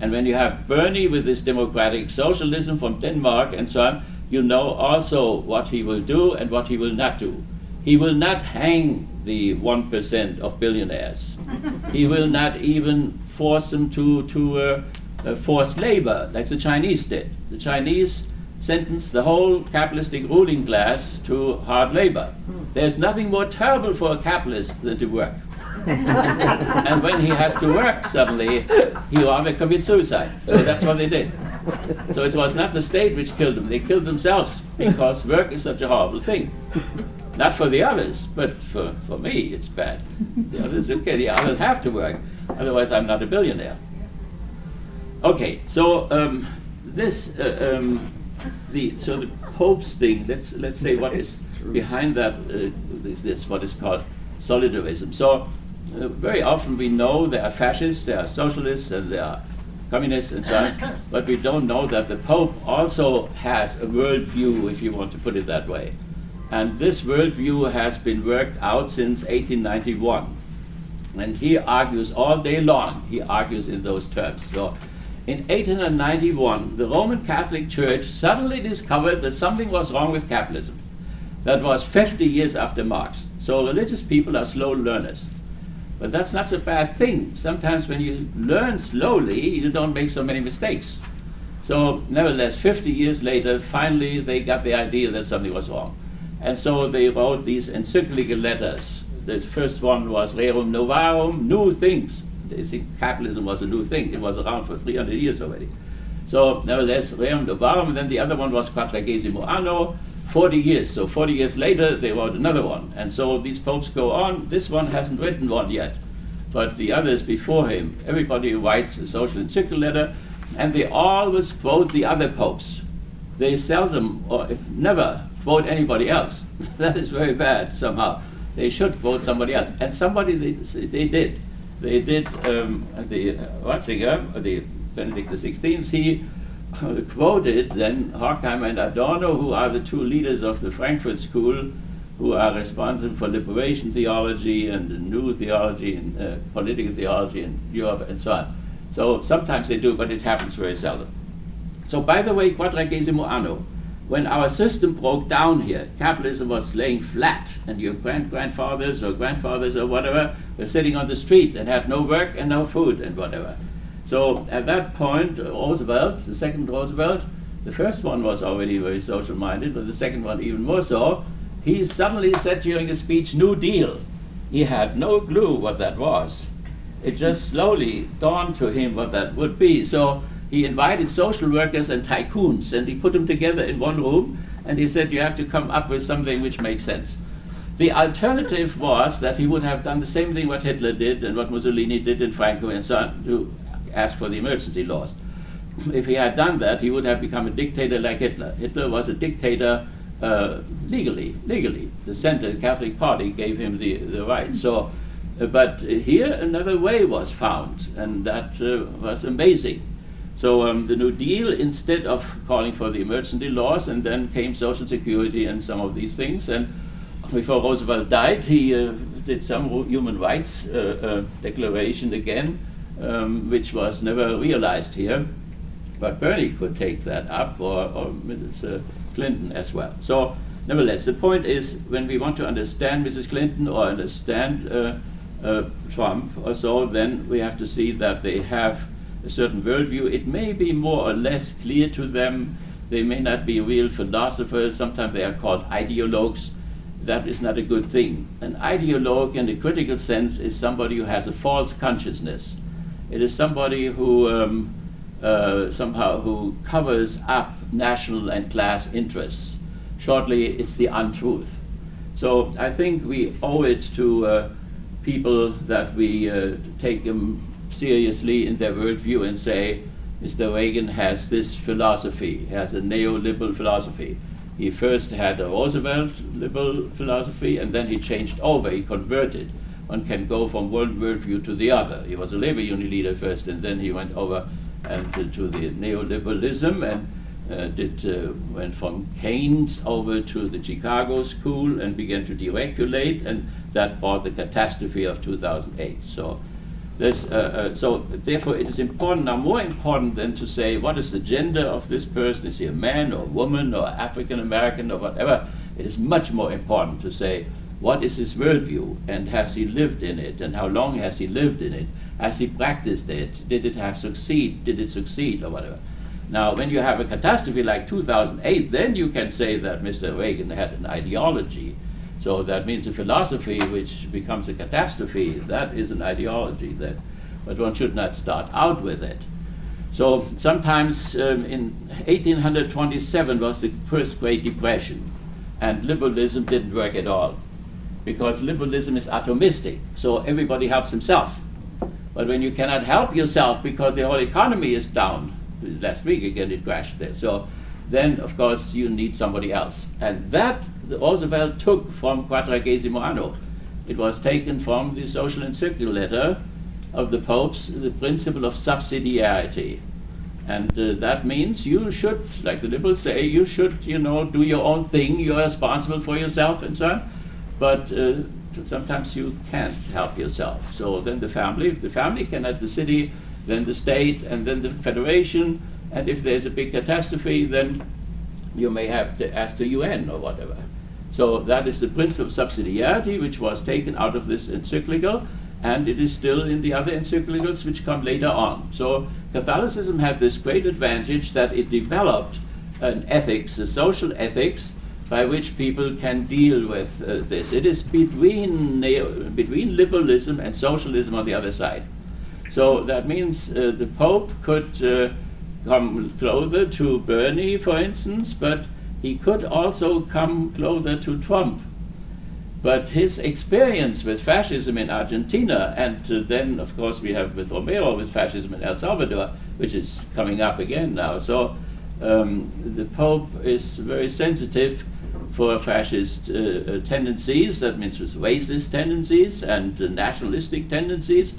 And when you have Bernie with his democratic socialism from Denmark and so on, you know also what he will do and what he will not do. He will not hang the 1% of billionaires. He will not even force them to force labor like the Chinese did. The Chinese sentenced the whole capitalistic ruling class to hard labor. There's nothing more terrible for a capitalist than to work. And when he has to work suddenly, he rather commits suicide. So that's what they did. So it was not the state which killed them, they killed themselves, because work is such a horrible thing. Not for the others, but for me it's bad. The others, okay, the others have to work, otherwise I'm not a billionaire. Okay, so the Pope's thing, let's say what is behind that, this what is called solidarism. So very often we know there are fascists, there are socialists, and there are communists and so on, but we don't know that the Pope also has a worldview, if you want to put it that way. And this worldview has been worked out since 1891. And he argues all day long, he argues in those terms. So in 1891, the Roman Catholic Church suddenly discovered that something was wrong with capitalism. That was 50 years after Marx. So religious people are slow learners. But that's not a bad thing. Sometimes when you learn slowly, you don't make so many mistakes. So nevertheless, 50 years later, finally they got the idea that something was wrong. And so they wrote these encyclical letters. The first one was Rerum Novarum, new things. They think capitalism was a new thing. It was around for 300 years already. So nevertheless, Rerum Novarum, and then the other one was Quadragesimo Anno, 40 years. So 40 years later, they wrote another one. And so these popes go on. This one hasn't written one yet, but the others before him, everybody writes a social encyclical letter, and they always quote the other popes. They seldom or never quote anybody else. That is very bad somehow. They should quote somebody else. And somebody they did. They did, the Ratzinger, the Benedict XVI, he quoted then Horkheimer and Adorno, who are the two leaders of the Frankfurt School, who are responsible for liberation theology and the new theology and political theology in Europe and so on. So sometimes they do, but it happens very seldom. So by the way, Quadragesimo Anno, when our system broke down here, capitalism was laying flat, and your grandfathers or grandfathers or whatever were sitting on the street and had no work and no food and whatever. So at that point, Roosevelt, the second Roosevelt, the first one was already very social-minded, but the second one even more so, he suddenly said during a speech, New Deal. He had no clue what that was. It just slowly dawned to him what that would be. So he invited social workers and tycoons, and he put them together in one room, and he said, you have to come up with something which makes sense. The alternative was that he would have done the same thing what Hitler did and what Mussolini did and Franco and so on, to ask for the emergency laws. If he had done that, he would have become a dictator like Hitler. Hitler was a dictator legally. The Center, the Catholic Party, gave him the right. So, but here another way was found, and that was amazing. So the New Deal, instead of calling for the emergency laws, and then came Social Security and some of these things, and before Roosevelt died, he did some human rights declaration again, which was never realized here. But Bernie could take that up, or Mrs. Clinton as well. So nevertheless, the point is, when we want to understand Mrs. Clinton or understand Trump or so, then we have to see that they have a certain worldview. It may be more or less clear to them. They may not be real philosophers. Sometimes they are called ideologues. That is not a good thing. An ideologue in the critical sense is somebody who has a false consciousness. It is somebody who somehow who covers up national and class interests. Shortly, it's the untruth. So I think we owe it to people that we take them seriously in their worldview and say, Mr. Reagan has this philosophy, has a neoliberal philosophy. He first had a Roosevelt liberal philosophy, and then he changed over, he converted. One can go from one worldview to the other. He was a labor union leader first, and then he went over and to the neoliberalism, and went from Keynes over to the Chicago School and began to deregulate, and that brought the catastrophe of 2008. So therefore it is important, now more important than to say what is the gender of this person, is he a man or a woman or African American or whatever. It is much more important to say what is his worldview, and has he lived in it, and how long has he lived in it, has he practiced it, did it succeed or whatever. Now when you have a catastrophe like 2008, then you can say that Mr. Reagan had an ideology. So that means a philosophy which becomes a catastrophe, that is an ideology, but one should not start out with it. So sometimes in 1827 was the first Great Depression, and liberalism didn't work at all, because liberalism is atomistic, so everybody helps himself. But when you cannot help yourself because the whole economy is down, last week again it crashed there, so then of course you need somebody else. And that Roosevelt took from Quadragesimo Anno. It was taken from the social encyclical letter of the popes, the principle of subsidiarity. And that means you should, like the liberals say, you should, do your own thing, you're responsible for yourself and so on. But sometimes you can't help yourself. So then the family, if the family cannot, the city, then the state, and then the federation, and if there's a big catastrophe, then you may have to ask the UN or whatever. So that is the principle of subsidiarity, which was taken out of this encyclical, and it is still in the other encyclicals which come later on. So Catholicism had this great advantage that it developed an ethics, a social ethics, by which people can deal with this. It is between liberalism and socialism on the other side. So that means the Pope could come closer to Bernie, for instance, but he could also come closer to Trump. But his experience with fascism in Argentina, and then of course we have with Romero with fascism in El Salvador, which is coming up again now. So the Pope is very sensitive for fascist tendencies, that means with racist tendencies and nationalistic tendencies,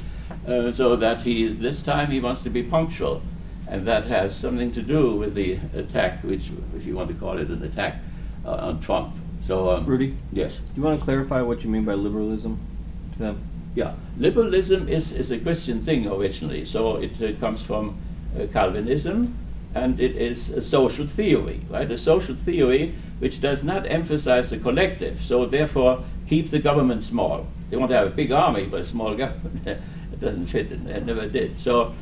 so that this time he wants to be punctual. And that has something to do with the attack, which, if you want to call it an attack, on Trump. So, Rudy? Yes. Do you want to clarify what you mean by liberalism to them? Yeah, liberalism is a Christian thing originally, so it comes from Calvinism, and it is a social theory, right? A social theory which does not emphasize the collective, so therefore keep the government small. They want to have a big army, but a small government. It doesn't fit, it never did. So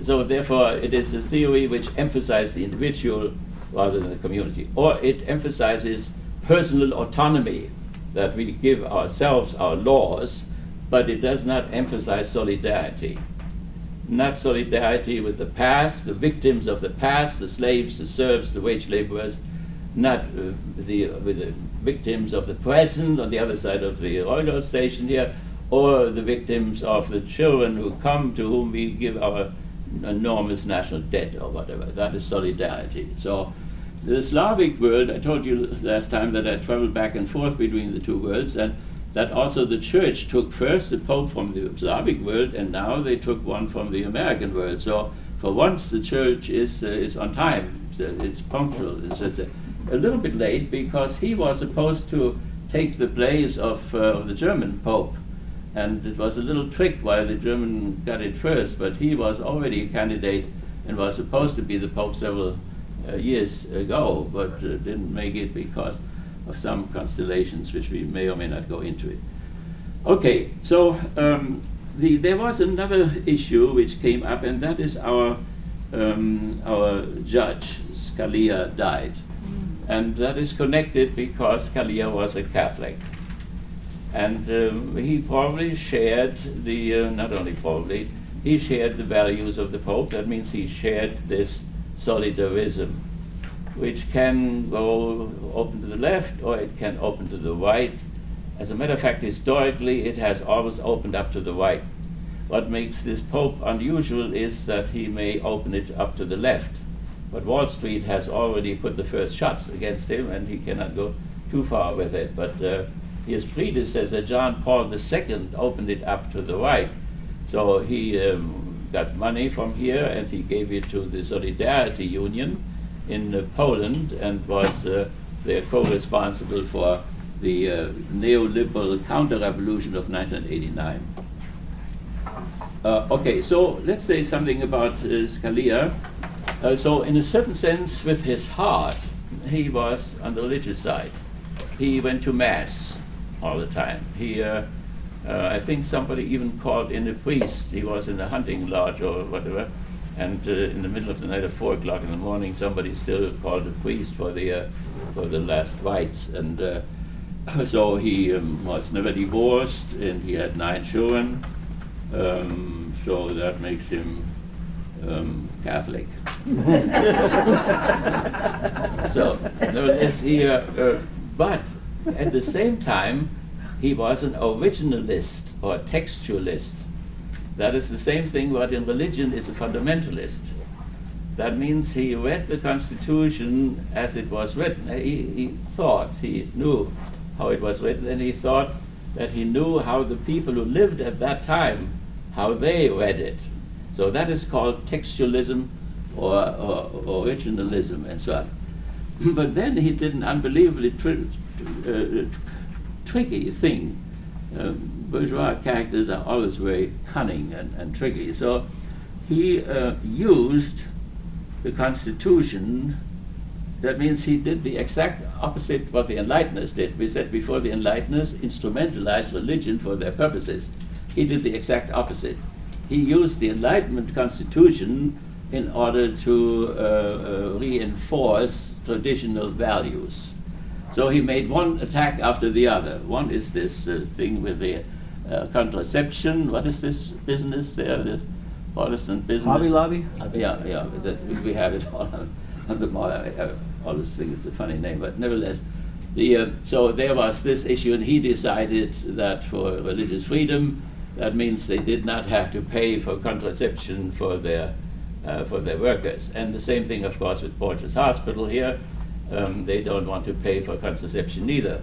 therefore it is a theory which emphasizes the individual rather than the community. Or it emphasizes personal autonomy, that we give ourselves our laws, but it does not emphasize solidarity. Not solidarity with the past, the victims of the past, the slaves, the serfs, the wage laborers, not with the victims of the present on the other side of the railroad station here, or the victims of the children who come, to whom we give our enormous national debt or whatever. That is solidarity. So the Slavic world, I told you last time that I traveled back and forth between the two worlds, and that also the church took first the Pope from the Slavic world, and now they took one from the American world. So for once the church is on time, it's punctual. It's a little bit late because he was supposed to take the place of the German Pope. And it was a little trick why the German got it first, but he was already a candidate and was supposed to be the Pope several years ago, but didn't make it because of some constellations which we may or may not go into it. Okay, so there was another issue which came up, and that is our judge, Scalia, died. And that is connected because Scalia was a Catholic. And he probably shared not only probably, he shared the values of the Pope. That means he shared this solidarism, which can go open to the left or it can open to the right. As a matter of fact, historically, it has always opened up to the right. What makes this Pope unusual is that he may open it up to the left. But Wall Street has already put the first shots against him, and he cannot go too far with it. But his predecessor, John Paul II, opened it up to the right. So he got money from here, and he gave it to the Solidarity Union in Poland, and was their co-responsible for the neoliberal counter-revolution of 1989. Okay, so let's say something about Scalia. So in a certain sense, with his heart, he was on the religious side. He went to Mass all the time. I think somebody even called in a priest. He was in a hunting lodge or whatever, and in the middle of the night at 4 o'clock in the morning, somebody still called a priest for the last rites. And so he was never divorced, and he had 9 children. So that makes him Catholic. So nevertheless, but at the same time, he was an originalist or textualist. That is the same thing what in religion is a fundamentalist. That means he read the Constitution as it was written. He thought he knew how it was written, and he thought that he knew how the people who lived at that time, how they read it. So that is called textualism or originalism and so on. But then he did an unbelievably tricky thing. Bourgeois characters are always very cunning and tricky. So he used the Constitution. That means he did the exact opposite what the Enlighteners did. We said before, the Enlighteners instrumentalized religion for their purposes. He did the exact opposite. He used the Enlightenment Constitution in order to reinforce traditional values. So he made one attack after the other. One is this thing with the contraception. What is this business there? This Protestant business. Hobby Lobby? Yeah. We have it all on the mall. I always think it's a funny name, but nevertheless, so there was this issue, and he decided that for religious freedom, that means they did not have to pay for contraception for their workers. And the same thing, of course, with Porches Hospital here. They don't want to pay for contraception either.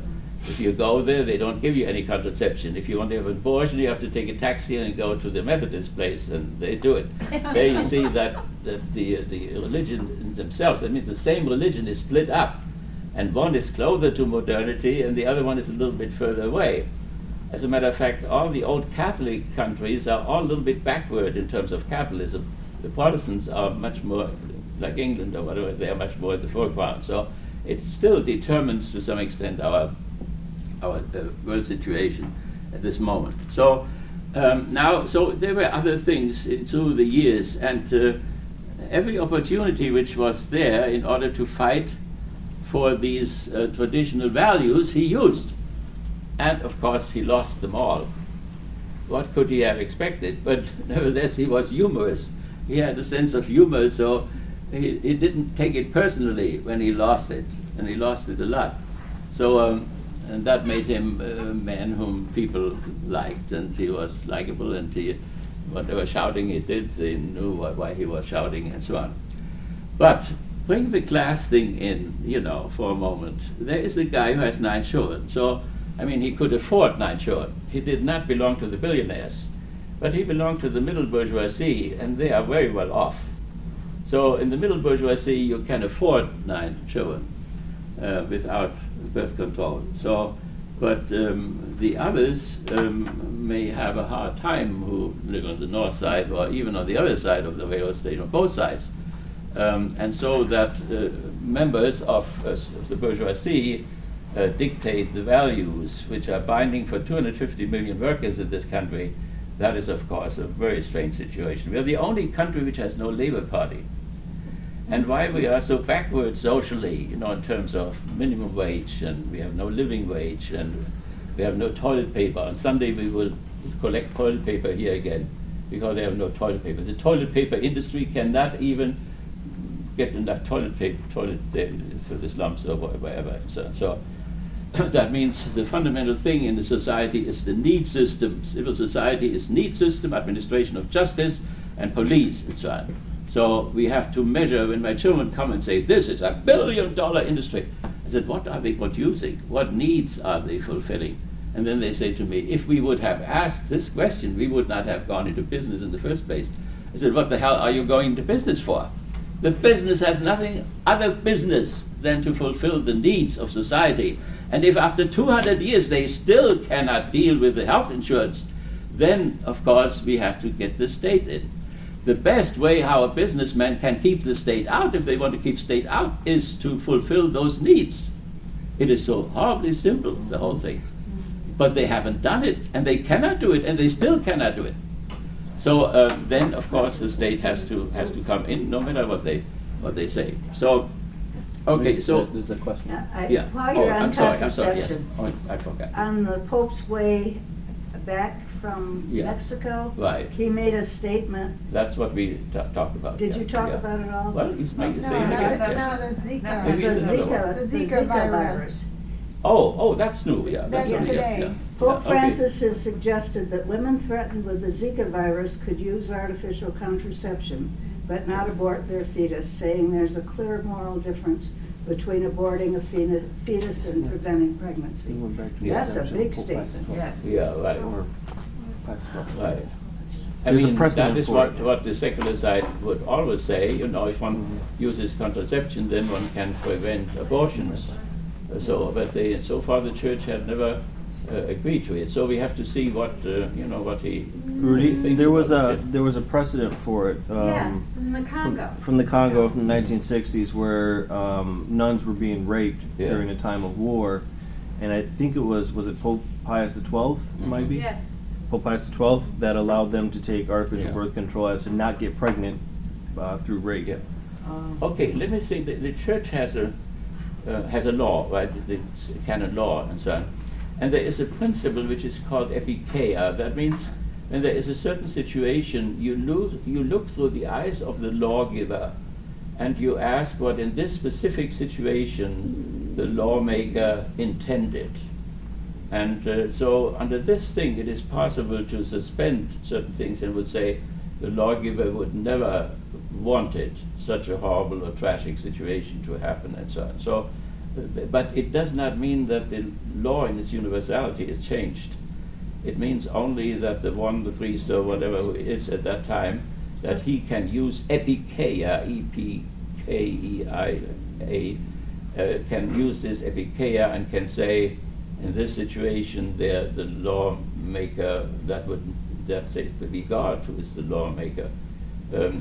If you go there, they don't give you any contraception. If you want to have an abortion, you have to take a taxi and go to the Methodist place, and they do it. There you see that the religion themselves, that means the same religion is split up, and one is closer to modernity, and the other one is a little bit further away. As a matter of fact, all the old Catholic countries are all a little bit backward in terms of capitalism. The Protestants are much more, like England or whatever, they are much more at the foreground. So it still determines to some extent our world situation at this moment. So so there were other things through the years, and every opportunity which was there in order to fight for these traditional values, he used. And of course, he lost them all. What could he have expected? But nevertheless, he was humorous. He had a sense of humor, so he didn't take it personally when he lost it, and he lost it a lot. So, and that made him a man whom people liked, and he was likable, and whatever shouting he did, they knew why he was shouting, and so on. But bring the class thing in, for a moment. There is a guy who has 9 children. So, I mean, he could afford 9 children. He did not belong to the billionaires, but he belonged to the middle bourgeoisie, and they are very well off. So in the middle bourgeoisie, you can afford 9 children without birth control. So, but the others may have a hard time who live on the north side or even on the other side of the railroad station, on both sides. And so that members of the bourgeoisie dictate the values which are binding for 250 million workers in this country. That is, of course, a very strange situation. We are the only country which has no labor party. And why we are so backward socially, in terms of minimum wage, and we have no living wage, and we have no toilet paper. On Sunday we will collect toilet paper here again, because they have no toilet paper. The toilet paper industry cannot even get enough toilet paper for the slums or wherever. So that means the fundamental thing in the society is the need system. Civil society is need system, administration of justice, and police, and so on. So we have to measure. When my children come and say, this is $1 billion industry, I said, what are they producing? What needs are they fulfilling? And then they say to me, if we would have asked this question, we would not have gone into business in the first place. I said, what the hell are you going into business for? The business has nothing other business than to fulfill the needs of society. And if after 200 years they still cannot deal with the health insurance, then of course we have to get the state in. The best way how a businessman can keep the state out, if they want to keep state out, is to fulfill those needs. It is so horribly simple, the whole thing. But they haven't done it, and they cannot do it, and they still cannot do it. So then, of course, the state has to come in, no matter what they say. So, okay, so There's a question. yeah. While you're on I'm sorry. Yes. contraception, Oh, I forgot. on the Pope's way back from Yeah. Mexico, Right. he made a statement. That's what we talked about. Did yeah, you talk yeah. about it all? Well, he's made the No, same no, again. no, Yes. the Zika. Maybe The it's another one. Zika, The Zika virus. Oh, that's new. Yeah, That's new, today. Yeah. Pope Okay. Francis has suggested that women threatened with the Zika virus could use artificial contraception, but not abort their fetus, saying there's a clear moral difference between aborting a fetus and preventing pregnancy. That's a big statement. Yes. Yeah, right. Right. I There's a mean, precedent that is for it. what the secular side would always say. You know, if one uses contraception, then one can prevent abortions. So far the church had never agreed to it. So we have to see what what he Rudy, thinks there was about a it. there was a precedent for it. Yes, in the Congo. From the Congo from the 1960s, where nuns were being raped Yeah. during a time of war, and I think it was it Pope Pius XII? It might be. Yes. Pope Pius XII that allowed them to take artificial Yeah. birth control as to not get pregnant through rape. Yeah. Okay, let me say that the church has a law, right? The canon law and so on. And there is a principle which is called epikeia. That means when there is a certain situation, you look through the eyes of the lawgiver and you ask what in this specific situation the lawmaker intended. And so under this thing, it is possible to suspend certain things and would say the lawgiver would never wanted such a horrible or tragic situation to happen and so on. So, but it does not mean that the law in its universality is changed. It means only that the priest or whatever who is at that time, that he can use epikeia, E-P-K-E-I-A, can use this epikeia and can say, in this situation, the lawmaker, that says would be God, who is the lawmaker,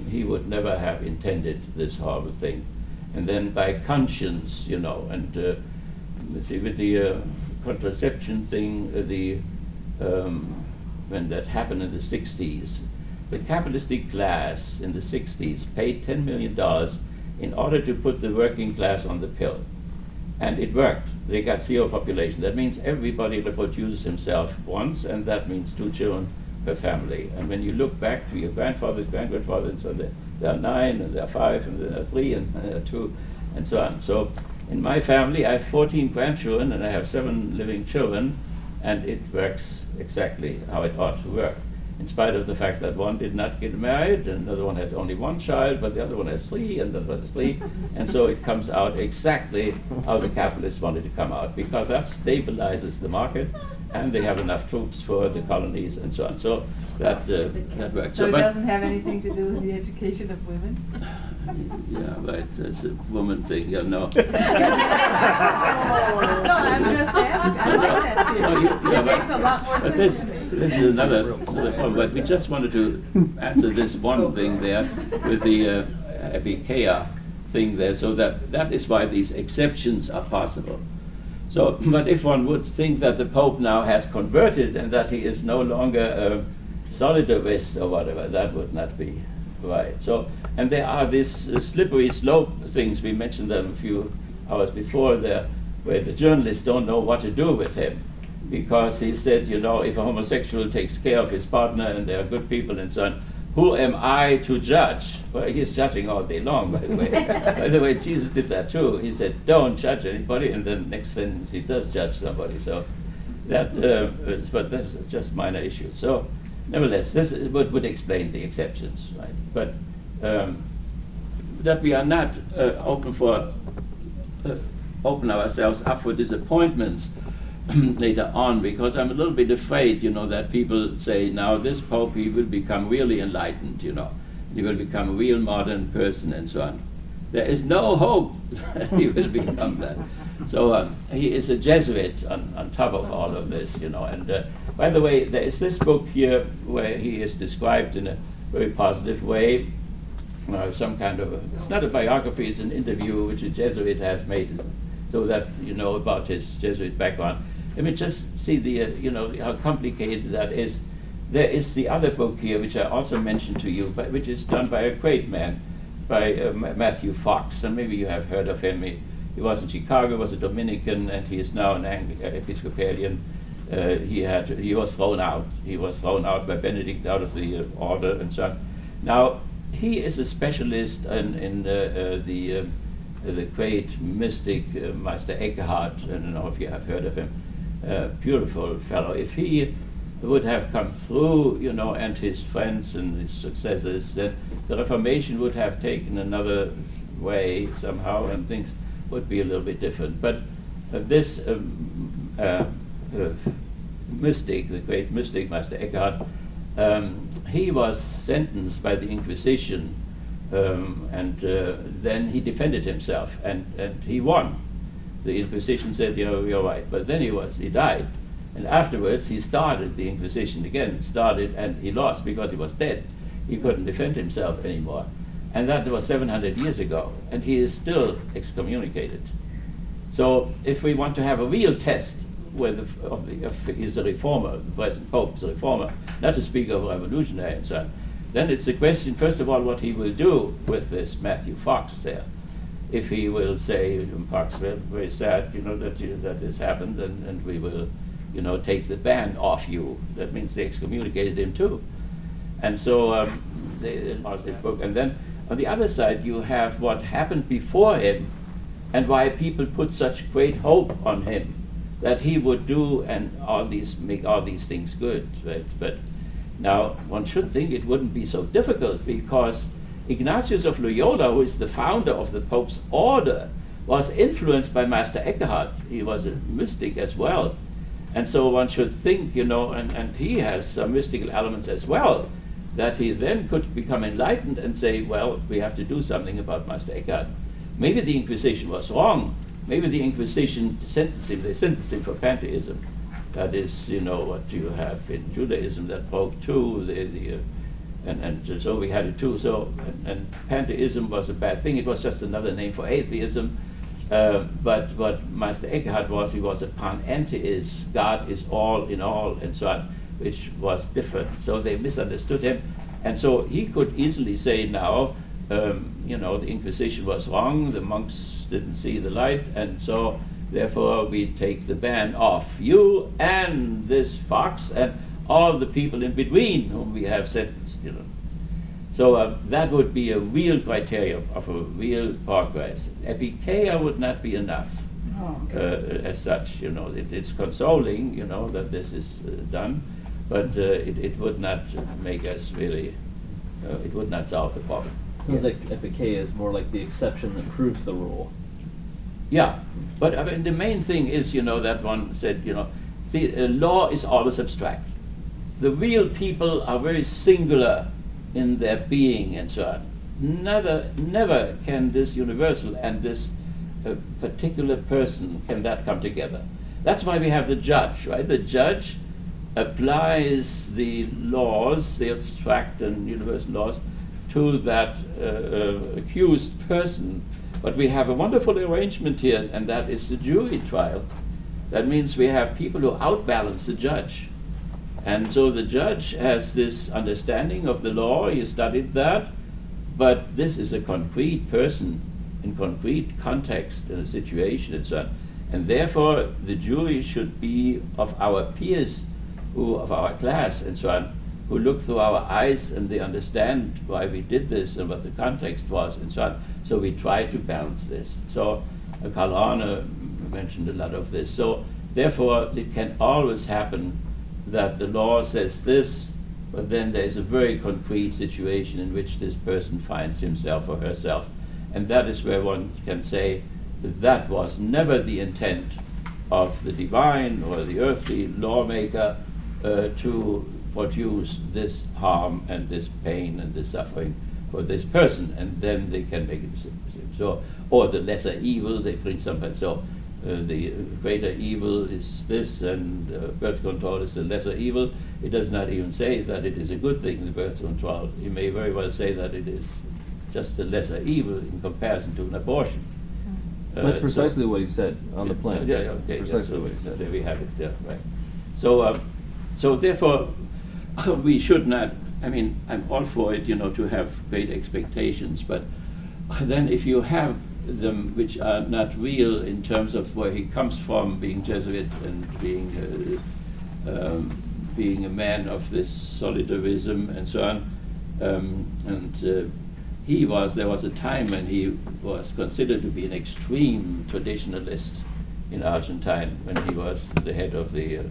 he would never have intended this horrible thing. And then by conscience, and with the contraception thing, when that happened in the 60s, the capitalistic class in the 60s paid $10 million in order to put the working class on the pill. And it worked. They got zero population. That means everybody reproduces himself once, and that means 2 children per family. And when you look back to your grandfather, grandfather, and so there are 9, and there are 5, and there are 3, and there are 2, and so on. So in my family, I have 14 grandchildren, and I have 7 living children, and it works exactly how it ought to work. In spite of the fact that one did not get married, and another one has only 1 child, but the other one has 3, and the other one has 3, and so it comes out exactly how the capitalists wanted to come out, because that stabilizes the market, and they have enough troops for the colonies and so on. So that works. So it but- doesn't have anything to do with the education of women? Yeah, but it's a woman thing, no. No, I'm just asking. I like that No, theory. yeah, It makes a lot more but sense to me. this is another problem. But we just wanted to answer this one thing there with the epikeia thing there, so that is why these exceptions are possible. So, but if one would think that the Pope now has converted and that he is no longer a solidarist or whatever, that would not be right. So, and there are these slippery slope things, we mentioned them a few hours before there, where the journalists don't know what to do with him. Because he said, if a homosexual takes care of his partner and they are good people and so on, who am I to judge? Well, he's judging all day long, by the way. By the way, Jesus did that too. He said, don't judge anybody, and then next sentence he does judge somebody. So that, but that's just minor issues. So nevertheless, this would explain the exceptions, right? But that we are not open ourselves up for disappointments later on, because I'm a little bit afraid, that people say, now this Pope, he will become really enlightened, he will become a real modern person and so on. There is no hope that he will become that. So he is a Jesuit on top of all of this, And by the way, there is this book here where he is described in a very positive way. Some kind of it's not a biography, it's an interview which a Jesuit has made, so that about his Jesuit background. Let me just see how complicated that is. There is the other book here, which I also mentioned to you, which is done by a great man, by Matthew Fox, and maybe you have heard of him. He was in Chicago, was a Dominican, and he is now an Episcopalian. He was thrown out. He was thrown out by Benedict out of the order and so on. Now, he is a specialist in the great mystic Meister Eckhart. I don't know if you have heard of him. Beautiful fellow. If he would have come through, and his friends and his successors, then the Reformation would have taken another way somehow, and things would be a little bit different. But this mystic, the great mystic Meister Eckhart, he was sentenced by the Inquisition, and then he defended himself, and he won. The Inquisition said, you're right, but then he died. And afterwards he started the Inquisition again, and he lost because he was dead. He couldn't defend himself anymore. And that was 700 years ago, and he is still excommunicated. So if we want to have a real test whether he's a reformer, the present Pope is a reformer, not to speak of a revolutionary and so on, then it's the question, first of all, what he will do with this Matthew Fox there. If he will say, Fox, we're very sad, that this happened, and we will, take the ban off you. That means they excommunicated him too. And so they lost his book. And then on the other side, you have what happened before him, and why people put such great hope on him, that he would do and make all these things good, right? But now one should think it wouldn't be so difficult, because Ignatius of Loyola, who is the founder of the Pope's order, was influenced by Master Eckhart. He was a mystic as well. And so one should think, and he has some mystical elements as well, that he then could become enlightened and say, well, we have to do something about Master Eckhart. Maybe the Inquisition was wrong. Maybe the Inquisition sentenced him for pantheism. That is, what you have in Judaism that broke too, and so we had it too. So, and pantheism was a bad thing. It was just another name for atheism. But what Master Eckhart was, he was a panentheist. God is all in all, and so on, which was different. So they misunderstood him. And so he could easily say now, the Inquisition was wrong, the monks didn't see the light, and so therefore we take the ban off you and this Fox and all the people in between whom we have sentenced. So that would be a real criteria of a real progress. Epikeia would not be enough as such. It's consoling, that this is done, but it would not make us really. It would not solve the problem. Sounds like Epikeia is more like the exception that proves the rule. Yeah, but the main thing is, that one said, law is always abstract. The real people are very singular in their being and so on. Never can this universal and this particular person can that come together. That's why we have the judge, right? The judge applies the laws, the abstract and universal laws, to that accused person. But we have a wonderful arrangement here, and that is the jury trial. That means we have people who outbalance the judge. And so the judge has this understanding of the law, he studied that, but this is a concrete person in concrete context and a situation and so on. And therefore the jury should be of our peers, of our class and so on, who look through our eyes and they understand why we did this and what the context was and so on. So we try to balance this. So Karl Arne mentioned a lot of this. So therefore, it can always happen that the law says this, but then there is a very concrete situation in which this person finds himself or herself. And that is where one can say that that was never the intent of the divine or the earthly lawmaker to produce this harm and this pain and this suffering for this person, and then they can make a decision. So, or the lesser evil, they bring something. So the greater evil is this, and birth control is the lesser evil. It does not even say that it is a good thing, the birth control. You may very well say that it is just the lesser evil in comparison to an abortion. That's precisely what he said on the plan. Yeah, okay. That's precisely So what he said. there we have it. Yeah, right. So, so therefore, we should not. I mean, I'm all for it, to have great expectations, but then if you have them which are not real in terms of where he comes from, being Jesuit and being a man of this solidarism and so on, there was a time when he was considered to be an extreme traditionalist in Argentine when he was the head of the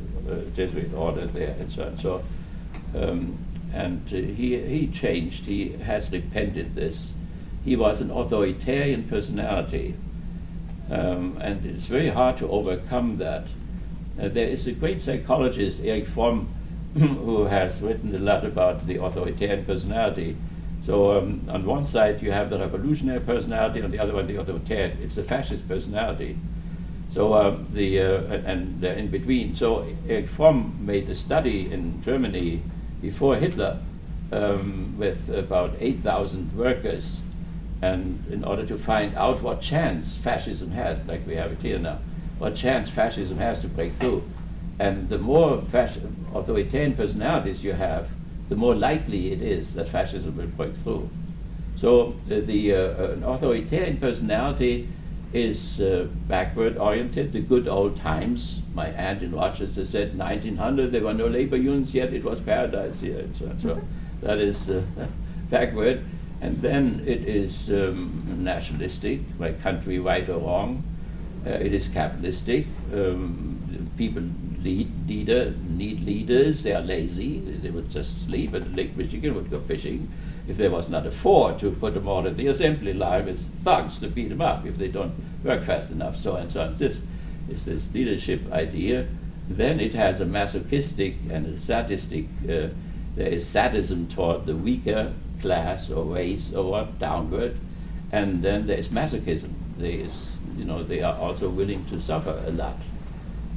Jesuit order there and so on. So, he changed. He has repented this. He was an authoritarian personality, and it's very hard to overcome that. There is a great psychologist, Erich Fromm, who has written a lot about the authoritarian personality. So on one side you have the revolutionary personality, on the other one the authoritarian. It's the fascist personality. So and in between. So Erich Fromm made a study in Germany before Hitler with about 8,000 workers, and in order to find out what chance fascism had, like we have it here now, what chance fascism has to break through. And the more authoritarian personalities you have, the more likely it is that fascism will break through. So an authoritarian personality is backward-oriented, the good old times. My aunt in Rochester said 1900, there were no labor unions yet, it was paradise here, and so on. So that is backward. And then it is nationalistic, like country right or wrong. It is capitalistic. People need leaders. They are lazy. They would just sleep at Lake Michigan, would go fishing. If there was not a Ford to put them all at the assembly line with thugs to beat them up if they don't work fast enough, so on and so on. This is this leadership idea. Then it has a masochistic and a sadistic, there is sadism toward the weaker class or race or what, downward. And then there is masochism. They are also willing to suffer a lot.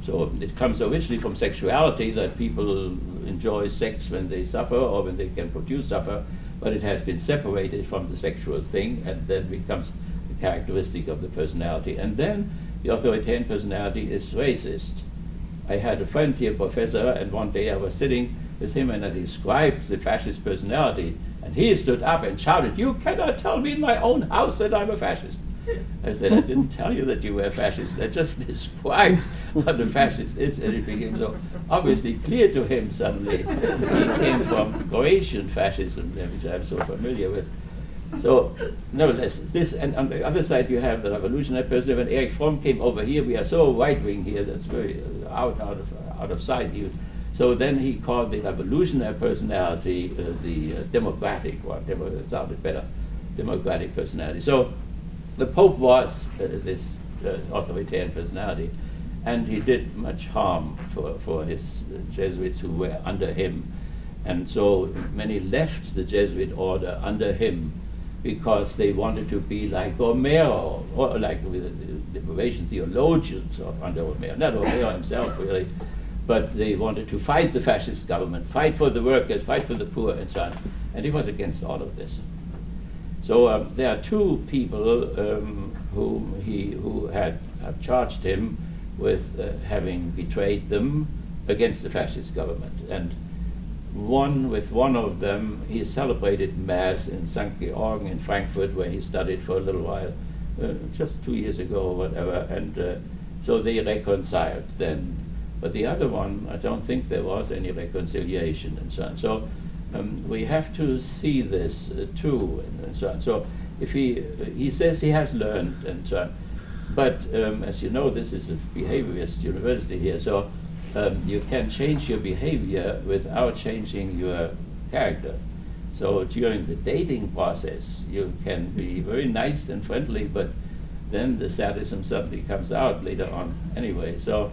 So it comes originally from sexuality, that people enjoy sex when they suffer or when they can produce suffer, but it has been separated from the sexual thing and then becomes a characteristic of the personality. And then the authoritarian personality is racist. I had a friend here, professor, and one day I was sitting with him and I described the fascist personality, and he stood up and shouted, "You cannot tell me in my own house that I'm a fascist." I said, "I didn't tell you that you were a fascist. I just described what a fascist is." And it became so obviously clear to him suddenly. He came from Croatian fascism, which I'm so familiar with. So, nevertheless, this, and on the other side you have the revolutionary person. When Erich Fromm came over here, we are so right-wing here, that's very out of sight. So then he called the revolutionary personality the democratic one. It sounded better, democratic personality. So the Pope was this authoritarian personality, and he did much harm for his Jesuits who were under him. And so many left the Jesuit order under him because they wanted to be like Romero, or like the liberation theologians under Romero. Not Romero himself, really, but they wanted to fight the fascist government, fight for the workers, fight for the poor, and so on. And he was against all of this. So there are two people who have charged him with having betrayed them against the fascist government. And with one of them, he celebrated Mass in St. Georgen in Frankfurt, where he studied for a little while, just 2 years ago or whatever. And so they reconciled then. But the other one, I don't think there was any reconciliation and so on. So we have to see this too, and so on. So if he says he has learned and so on, but as you know, this is a behaviorist university here, so you can change your behavior without changing your character. So during the dating process, you can be very nice and friendly, but then the sadism suddenly comes out later on anyway. So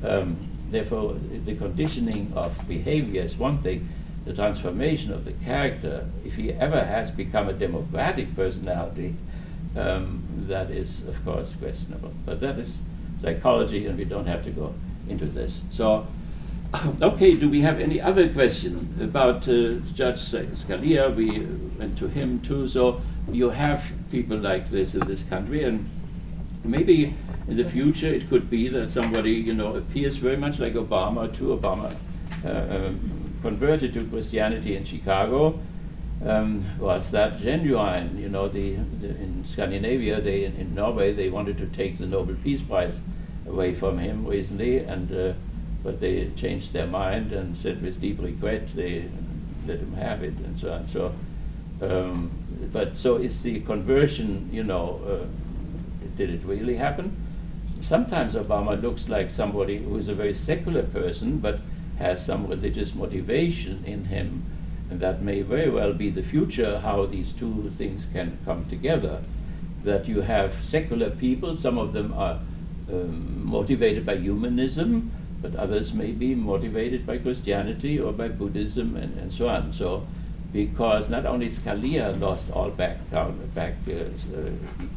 therefore, the conditioning of behavior is one thing. The transformation of the character, if he ever has become a democratic personality, that is, of course, questionable. But that is psychology, and we don't have to go into this. So, okay, do we have any other question about Judge Scalia? We went to him too. So you have people like this in this country, and maybe in the future it could be that somebody, you know, appears very much like Obama too. Obama converted to Christianity in Chicago. Was that genuine? You know, in Scandinavia, in Norway, they wanted to take the Nobel Peace Prize away from him recently, and but they changed their mind and said with deep regret they let him have it, and so on. So, but so is the conversion, you know, did it really happen? Sometimes Obama looks like somebody who is a very secular person, but has some religious motivation in him, and that may very well be the future, how these two things can come together. That you have secular people, some of them are motivated by humanism, but others may be motivated by Christianity or by Buddhism and so on. So, because not only Scalia lost all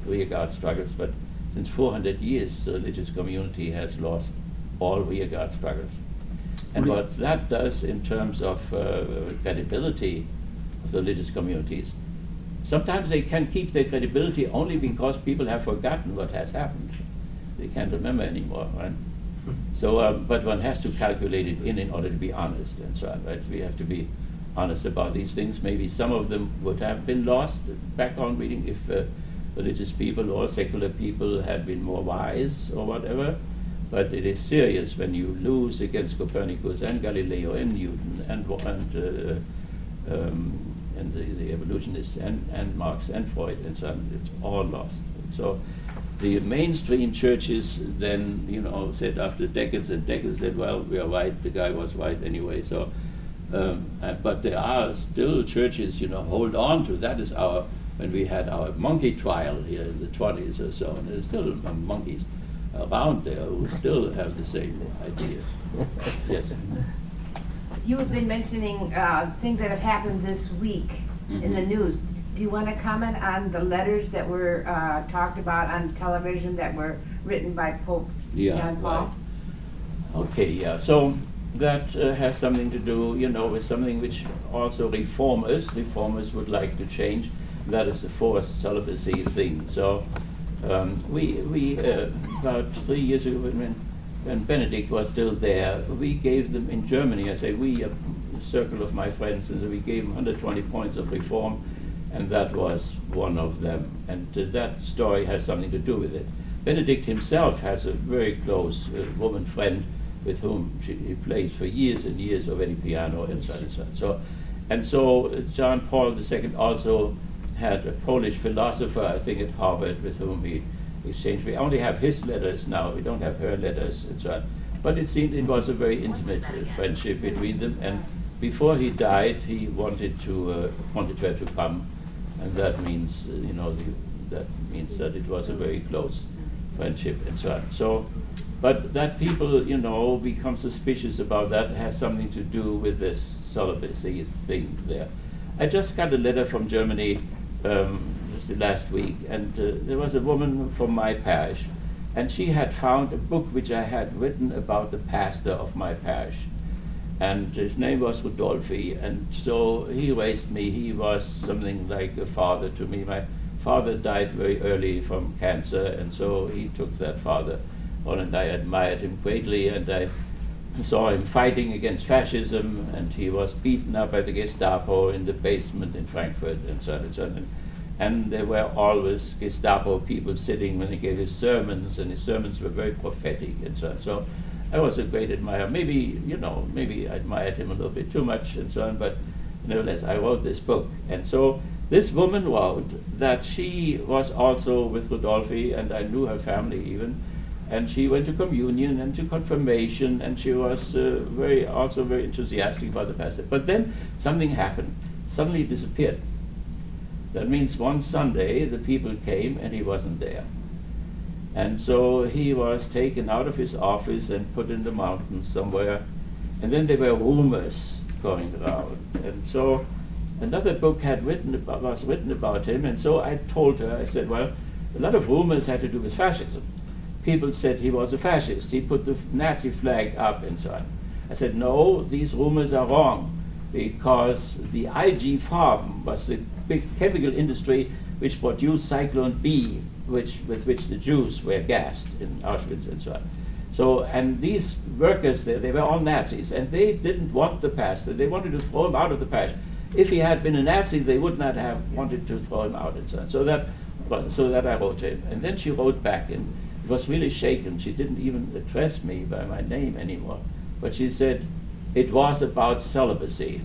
rearguard struggles, but since 400 years, the religious community has lost all rearguard struggles. And what that does in terms of credibility of the religious communities, sometimes they can keep their credibility only because people have forgotten what has happened. They can't remember anymore, right? So, but one has to calculate it in order to be honest and so on, right? We have to be honest about these things. Maybe some of them would have been lost, background reading, if religious people or secular people had been more wise or whatever. But it is serious when you lose against Copernicus and Galileo and Newton and the evolutionists and Marx and Freud and so on. It's all lost. So the mainstream churches then, you know, said after decades and decades that, well, we are right, the guy was right anyway. So, but there are still churches, you know, hold on to. That is our, when we had our monkey trial here in the 20s or so, and there's still monkeys around there who still have the same ideas. Yes. You have been mentioning things that have happened this week in the news. Do you want to comment on the letters that were talked about on television that were written by Pope John Paul? Right. Okay, yeah. So that has something to do, you know, with something which also reformers would like to change. That is the forced celibacy thing. So we about 3 years ago, when Benedict was still there, we gave them in Germany, I say we, a circle of my friends, and we gave them 120 points of reform, and that was one of them. And that story has something to do with it. Benedict himself has a very close woman friend with whom he plays for years and years already piano and so on and so on. And so John Paul II also had a Polish philosopher, I think, at Harvard, with whom he exchanged. We only have his letters now, we don't have her letters and so on. But it seemed it was a very intimate friendship between them, and before he died, he wanted her to come, and that means, you know, that means that it was a very close friendship and so on. So, but that people, you know, become suspicious about that has something to do with this celibacy thing there. I just got a letter from Germany just last week, and there was a woman from my parish, and she had found a book which I had written about the pastor of my parish, and his name was Rudolf, and so he raised me. He was something like a father to me. My father died very early from cancer, and so he took that father on, and I admired him greatly, and I saw him fighting against fascism, and he was beaten up by the Gestapo in the basement in Frankfurt, and so on and so on. And there were always Gestapo people sitting when he gave his sermons, and his sermons were very prophetic and so on. So I was a great admirer. Maybe, you know, maybe I admired him a little bit too much and so on, but nevertheless, I wrote this book. And so this woman wrote that she was also with Rudolfi, and I knew her family even, and she went to communion and to confirmation, and she was also very enthusiastic about the pastor. But then something happened. Suddenly he disappeared. That means one Sunday the people came and he wasn't there. And so he was taken out of his office and put in the mountains somewhere. And then there were rumors going around. And so another book was written about him. And so I told her, I said, well, a lot of rumors had to do with fascism. People said he was a fascist. He put the Nazi flag up and so on. I said, no, these rumors are wrong, because the IG Farben was the big chemical industry which produced Cyclone B, with which the Jews were gassed in Auschwitz and so on. So, and these workers, they were all Nazis, and they didn't want the pastor. They wanted to throw him out of the parish. If he had been a Nazi, they would not have wanted to throw him out and so on. So that I wrote to him. And then she wrote back, and it was really shaken. She didn't even address me by my name anymore. But she said, it was about celibacy.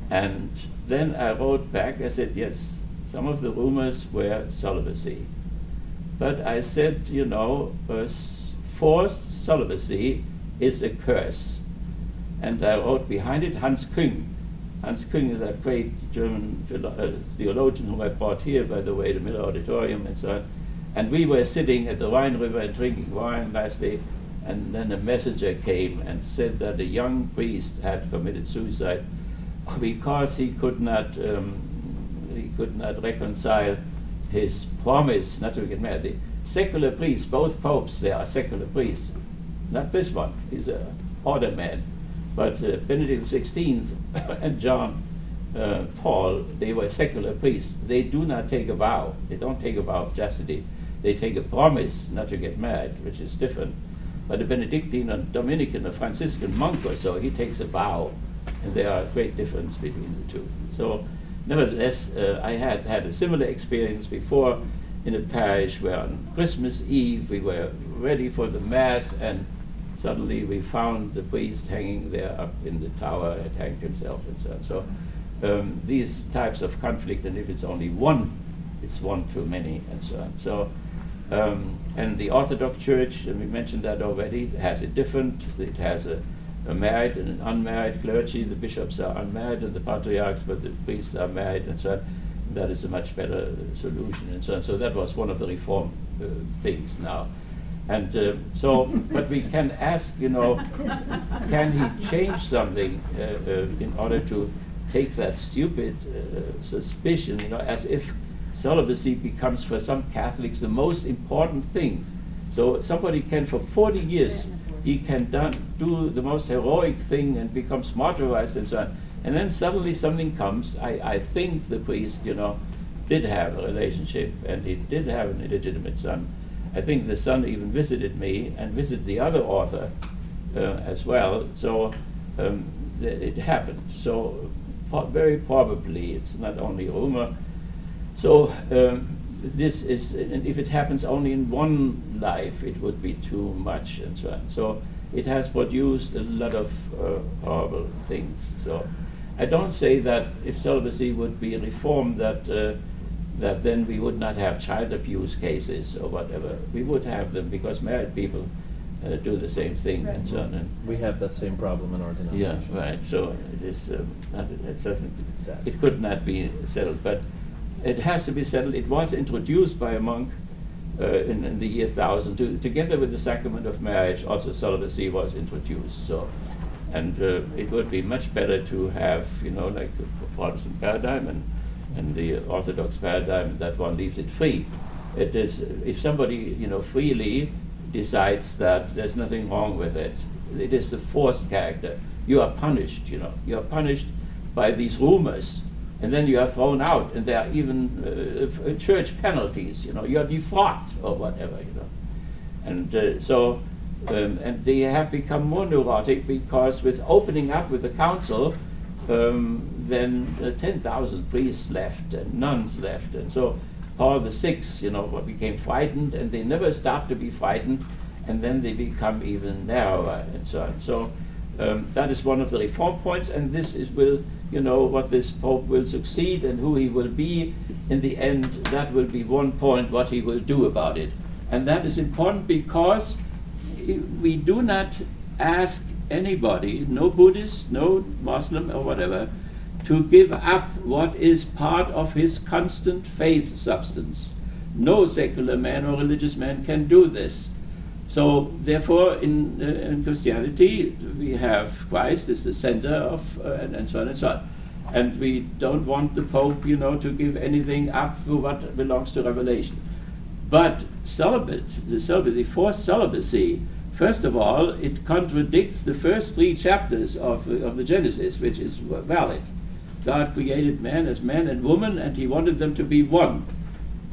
And then I wrote back, I said, yes, some of the rumors were celibacy. But I said, you know, forced celibacy is a curse. And I wrote behind it Hans Küng. Hans Küng is that great German theologian whom I brought here, by the way, the Miller Auditorium and so on. And we were sitting at the Rhine River and drinking wine lastly, and then a messenger came and said that a young priest had committed suicide because he could not reconcile his promise not to get married. The secular priests, both popes, they are secular priests. Not this one, he's an order man. But Benedict XVI and John Paul, they were secular priests. They do not take a vow. They don't take a vow of chastity. They take a promise not to get married, which is different. But a Benedictine, a Dominican, a Franciscan monk or so, he takes a vow. And there are a great difference between the two. So, nevertheless, I had a similar experience before in a parish where on Christmas Eve we were ready for the Mass, and suddenly we found the priest hanging there up in the tower, had hanged himself and so on. So these types of conflict, and if it's only one, it's one too many and so on. So, and the Orthodox Church, and we mentioned that already, has it different. It has a married and an unmarried clergy. The bishops are unmarried and the patriarchs, but the priests are married and so on. That is a much better solution and so on. So that was one of the reform things now. And but we can ask, you know, can he change something in order to take that stupid suspicion, you know, as if celibacy becomes for some Catholics the most important thing. So somebody can, for 40 years, he can do the most heroic thing and becomes martyrized and so on. And then suddenly something comes. I think the priest, you know, did have a relationship, and he did have an illegitimate son. I think the son even visited me and visited the other author as well. So it happened. So very probably it's not only rumor. So this is, and if it happens only in one life, it would be too much and so on. So it has produced a lot of horrible things. So I don't say that if celibacy would be reformed, that then we would not have child abuse cases or whatever. We would have them because married people do the same thing, right, and so on. And we have that same problem in our denomination. yeah, right. So it is. It could not be settled, but it has to be settled. It was introduced by a monk in the year 1000. Together with the sacrament of marriage, also celibacy was introduced. So, and it would be much better to have, you know, like the Protestant paradigm and the Orthodox paradigm, that one leaves it free. It is, if somebody, you know, freely decides that there's nothing wrong with it, it is the forced character. You are punished, you know. You are punished by these rumors, and then you are thrown out, and there are even church penalties, you know. You are defrocked or whatever, you know. And and they have become more neurotic because with opening up with the council, then 10,000 priests left and nuns left, and so Paul VI, you know, became frightened, and they never stop to be frightened, and then they become even narrower and so on. So That is one of the reform points, and this is what this Pope will succeed and who he will be in the end. That will be one point what he will do about it. And that is important because we do not ask anybody, no Buddhist, no Muslim or whatever, to give up what is part of his constant faith substance. No secular man or religious man can do this. So therefore in Christianity we have Christ as the center of and so on and so on. And we don't want the Pope to give anything up for what belongs to revelation. But the forced celibacy, first of all, it contradicts the first 3 chapters of the Genesis, which is valid. God created man as man and woman, and he wanted them to be one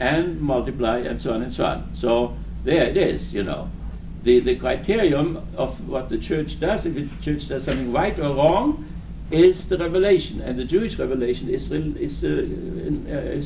and multiply and so on and so on. So there it is, The criterion of what the church does, if the church does something right or wrong, is the revelation, and the Jewish revelation is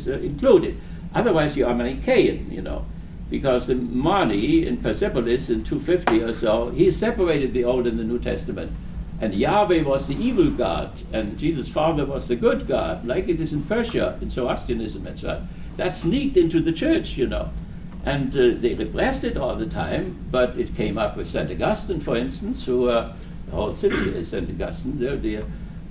included. Otherwise, you are Manichaean, because the Mani in Persepolis in 250 or so, he separated the Old and the New Testament. And Yahweh was the evil God, and Jesus' Father was the good God, like it is in Persia, in Zoroastrianism and so on. That sneaked into the church, And they repressed it all the time, but it came up with St. Augustine, for instance, who, the whole city is St. Augustine.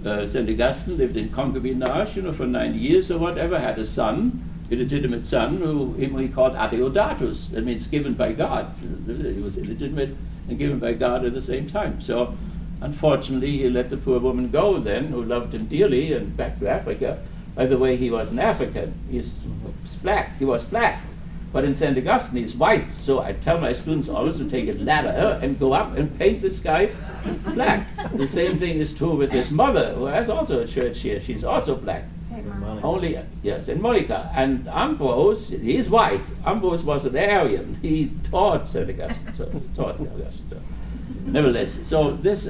St. Augustine lived in concubinage, for 9 years or whatever, had a son, illegitimate son, whom he called Adeodatus. That means given by God. He was illegitimate and given by God at the same time. So, unfortunately, he let the poor woman go then, who loved him dearly, and back to Africa. By the way, he was an African. He was black. But in St. Augustine, he's white. So I tell my students always to take a ladder and go up and paint this guy black. The same thing is true with his mother, who has also a church here. She's also black. Only, yes, in Monica. And Ambrose, he's white. Ambrose was an Aryan. He taught St. Augustine. So, nevertheless, so this,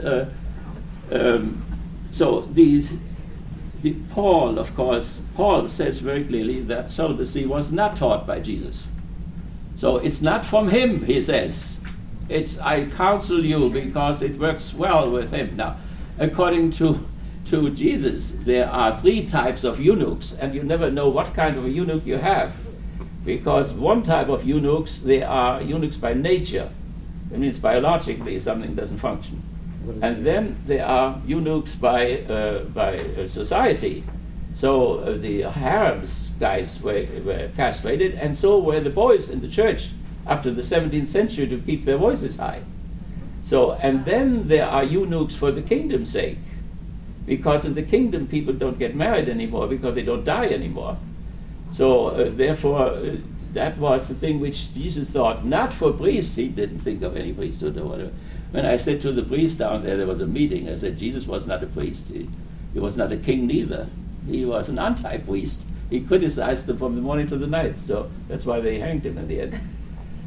the Paul, of course, Paul says very clearly that celibacy was not taught by Jesus. So it's not from him, he says. It's, I counsel you because it works well with him. Now, according to Jesus, there are 3 types of eunuchs, and you never know what kind of a eunuch you have. Because one type of eunuchs, they are eunuchs by nature. It means biologically something doesn't function. And then there are eunuchs by society. So the harems guys were castrated, and so were the boys in the church up to the 17th century to keep their voices high. So, and then there are eunuchs for the kingdom's sake, because in the kingdom people don't get married anymore because they don't die anymore. So therefore, that was the thing which Jesus thought, not for priests. He didn't think of any priesthood or whatever. When I said to the priest down there was a meeting, I said Jesus was not a priest. He was not a king neither. He was an anti-priest. He criticized them from the morning to the night. So that's why they hanged him in the end.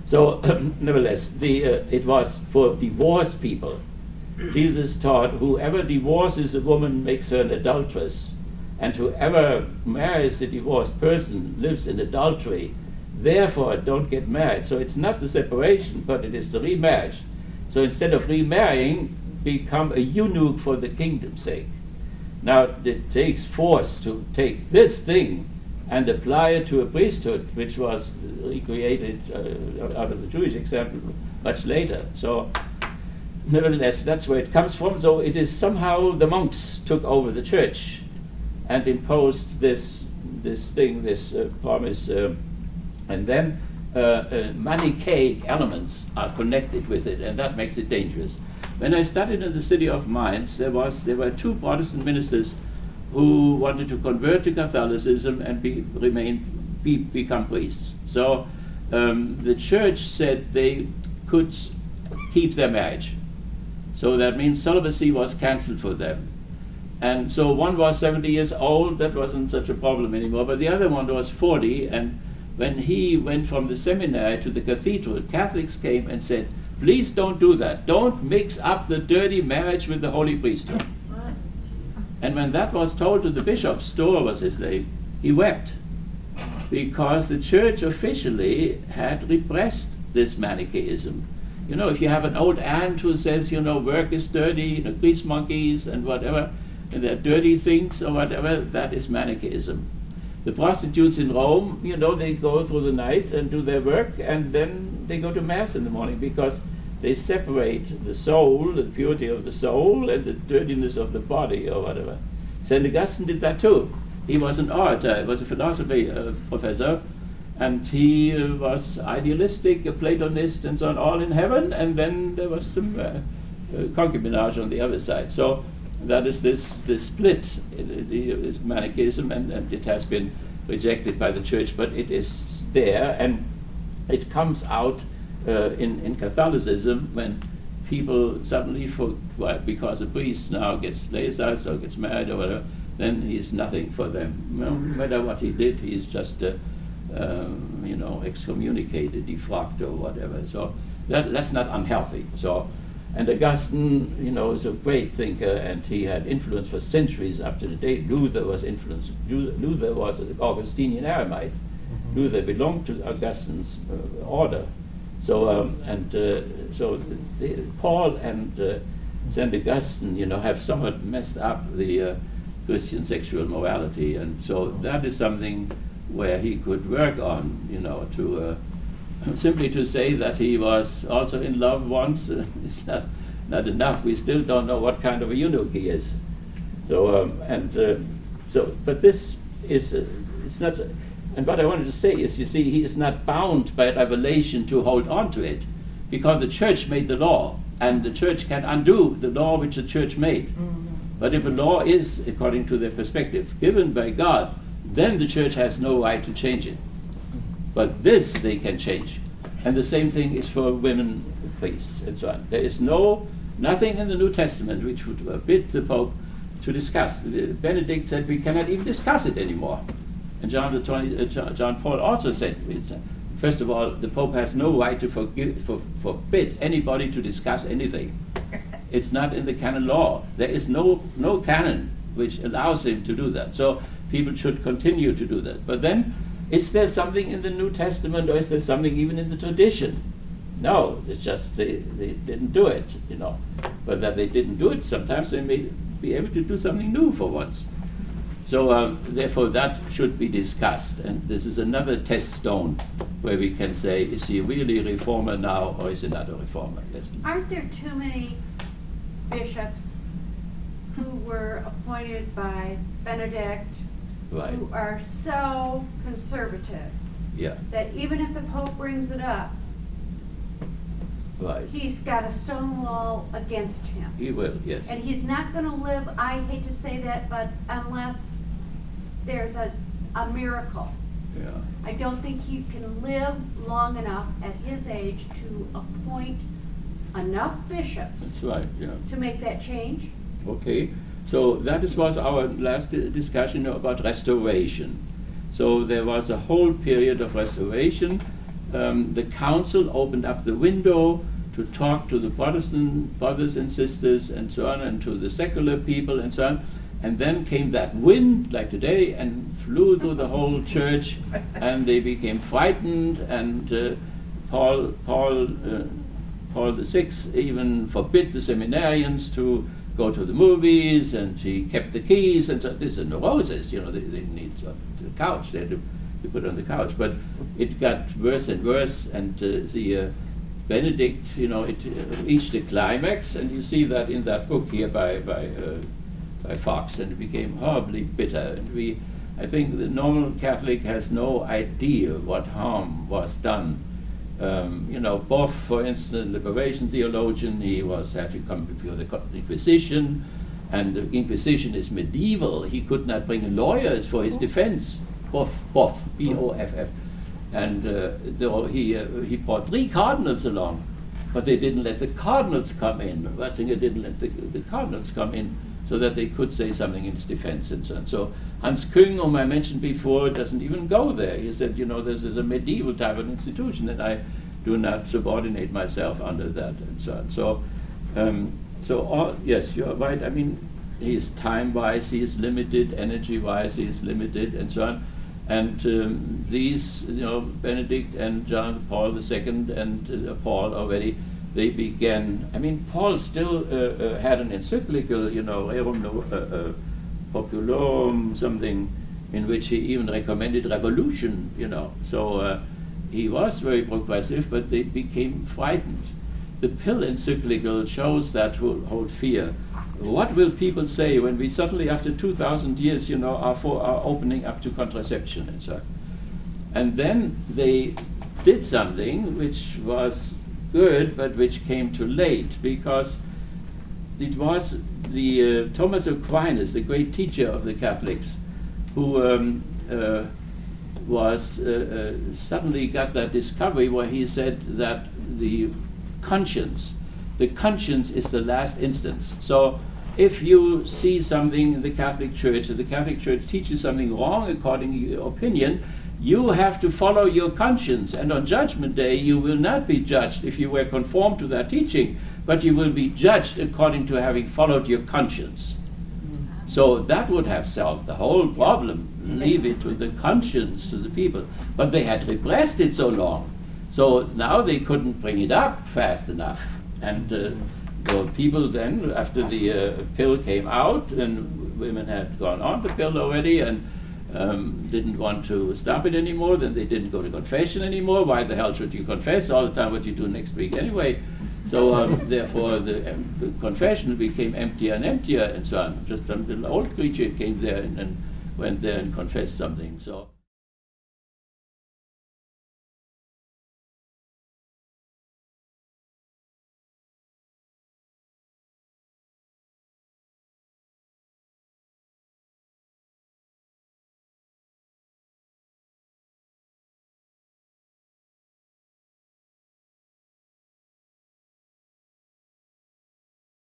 So nevertheless, it was for divorced people. Jesus taught whoever divorces a woman makes her an adulteress, and whoever marries a divorced person lives in adultery. Therefore, don't get married. So it's not the separation, but it is the remarriage. So instead of remarrying, become a eunuch for the kingdom's sake. Now, it takes force to take this thing and apply it to a priesthood, which was recreated out of the Jewish example much later. So, nevertheless, that's where it comes from. So it is somehow the monks took over the church and imposed this promise, and then Manichaeic elements are connected with it, and that makes it dangerous. When I studied in the city of Mainz, there were 2 Protestant ministers who wanted to convert to Catholicism and become priests. So the church said they could keep their marriage. So that means celibacy was cancelled for them. And so one was 70 years old, that wasn't such a problem anymore, but the other one was 40, and when he went from the seminary to the cathedral, Catholics came and said, please don't do that. Don't mix up the dirty marriage with the holy priesthood. And when that was told to the bishop, Stohr was his name, he wept, because the church officially had repressed this Manichaeism. You know, if you have an old aunt who says, you know, work is dirty, you know, grease monkeys and whatever, and they're dirty things or whatever, that is Manichaeism. The prostitutes in Rome, you know, they go through the night and do their work, and then they go to Mass in the morning because they separate the soul, the purity of the soul, and the dirtiness of the body or whatever. St. Augustine did that too. He was an orator, he was a philosophy professor, and he was idealistic, a Platonist, and so on, all in heaven, and then there was some concubinage on the other side. So that is this split, is Manichaeism, and it has been rejected by the Church, but it is there, and it comes out in Catholicism when people suddenly, because a priest now gets laicized or gets married or whatever, then he's nothing for them. No matter what he did, he's just you know, excommunicated, defrocked or whatever. So that's not unhealthy. So, and Augustine, you know, is a great thinker, and he had influence for centuries up to the day. Luther was influenced. Luther was an Augustinian eremite. Luther belonged to Augustine's order. So Paul and St. Augustine, you know, have somewhat messed up the Christian sexual morality, and so that is something where he could work on, you know, to simply to say that he was also in love once is not enough. We still don't know what kind of a eunuch he is. So but this is it's not. And what I wanted to say is, you see, he is not bound by revelation to hold on to it, because the Church made the law, and the Church can undo the law which the Church made. Mm-hmm. But if a law is, according to their perspective, given by God, then the Church has no right to change it. But this they can change. And the same thing is for women priests and so on. There is nothing in the New Testament which would forbid the Pope to discuss. Benedict said we cannot even discuss it anymore. And John Paul also said, first of all, the Pope has no right to forbid anybody to discuss anything. It's not in the canon law. There is no canon which allows him to do that. So people should continue to do that. But then, is there something in the New Testament, or is there something even in the tradition? No, it's just they didn't do it, you know. But that they didn't do it, sometimes they may be able to do something new for once. So therefore that should be discussed, and this is another test stone where we can say, is he really a reformer now, or is he not a reformer? Yes. Aren't there too many bishops who were appointed by Benedict, Right. who are so conservative Yeah. that even if the Pope brings it up, Right. he's got a stone wall against him? He will, yes. And he's not going to live, I hate to say that, but unless there's a miracle. Yeah. I don't think he can live long enough at his age to appoint enough bishops That's right, yeah. to make that change. Okay, so that was our last discussion about restoration. So there was a whole period of restoration. The council opened up the window to talk to the Protestant brothers and sisters and so on, and to the secular people and so on. And then came that wind, like today, and flew through the whole church, and they became frightened, and Paul VI even forbid the seminarians to go to the movies, and he kept the keys, and so this is neurosis, you know, they need the couch, they had to put on the couch. But it got worse and worse, and the Benedict, you know, it reached the climax, and you see that in that book here by Fox, and it became horribly bitter. And I think the normal Catholic has no idea what harm was done. You know, Boff, for instance, liberation theologian, he had to come before the Inquisition, and the Inquisition is medieval. He could not bring lawyers for his defense. Boff, B-O-F-F. And he brought 3 cardinals along, but they didn't let the cardinals come in. Ratzinger didn't let the cardinals come in, so that they could say something in his defense and so on. So Hans Küng, whom I mentioned before, doesn't even go there. He said, you know, this is a medieval type of institution, and I do not subordinate myself under that and so on. So yes, you're right. I mean, he is time-wise, he is limited, energy-wise, he is limited, and so on. And these, you know, Benedict and John Paul II and Paul already they began. I mean, Paul still had an encyclical, you know, Rerum Populorum, something in which he even recommended revolution, you know. So he was very progressive, but they became frightened. The pill encyclical shows that whole fear. What will people say when we suddenly, after 2,000 years, you know, are opening up to contraception and so on? And then they did something which was good, but which came too late, because it was the Thomas Aquinas, the great teacher of the Catholics, who suddenly got that discovery where he said that the conscience is the last instance. So if you see something in the Catholic Church, and the Catholic Church teaches something wrong according to your opinion, you have to follow your conscience, and on Judgment Day you will not be judged if you were conformed to that teaching, but you will be judged according to having followed your conscience. So that would have solved the whole problem. Leave it to the conscience, to the people. But they had repressed it so long, so now they couldn't bring it up fast enough. And the people then, after the pill came out, and women had gone on the pill already, and didn't want to stop it anymore, then they didn't go to confession anymore. Why the hell should you confess all the time what you do next week anyway? So therefore the confession became emptier and emptier and so on. Just some little old creature came there and went there and confessed something. So.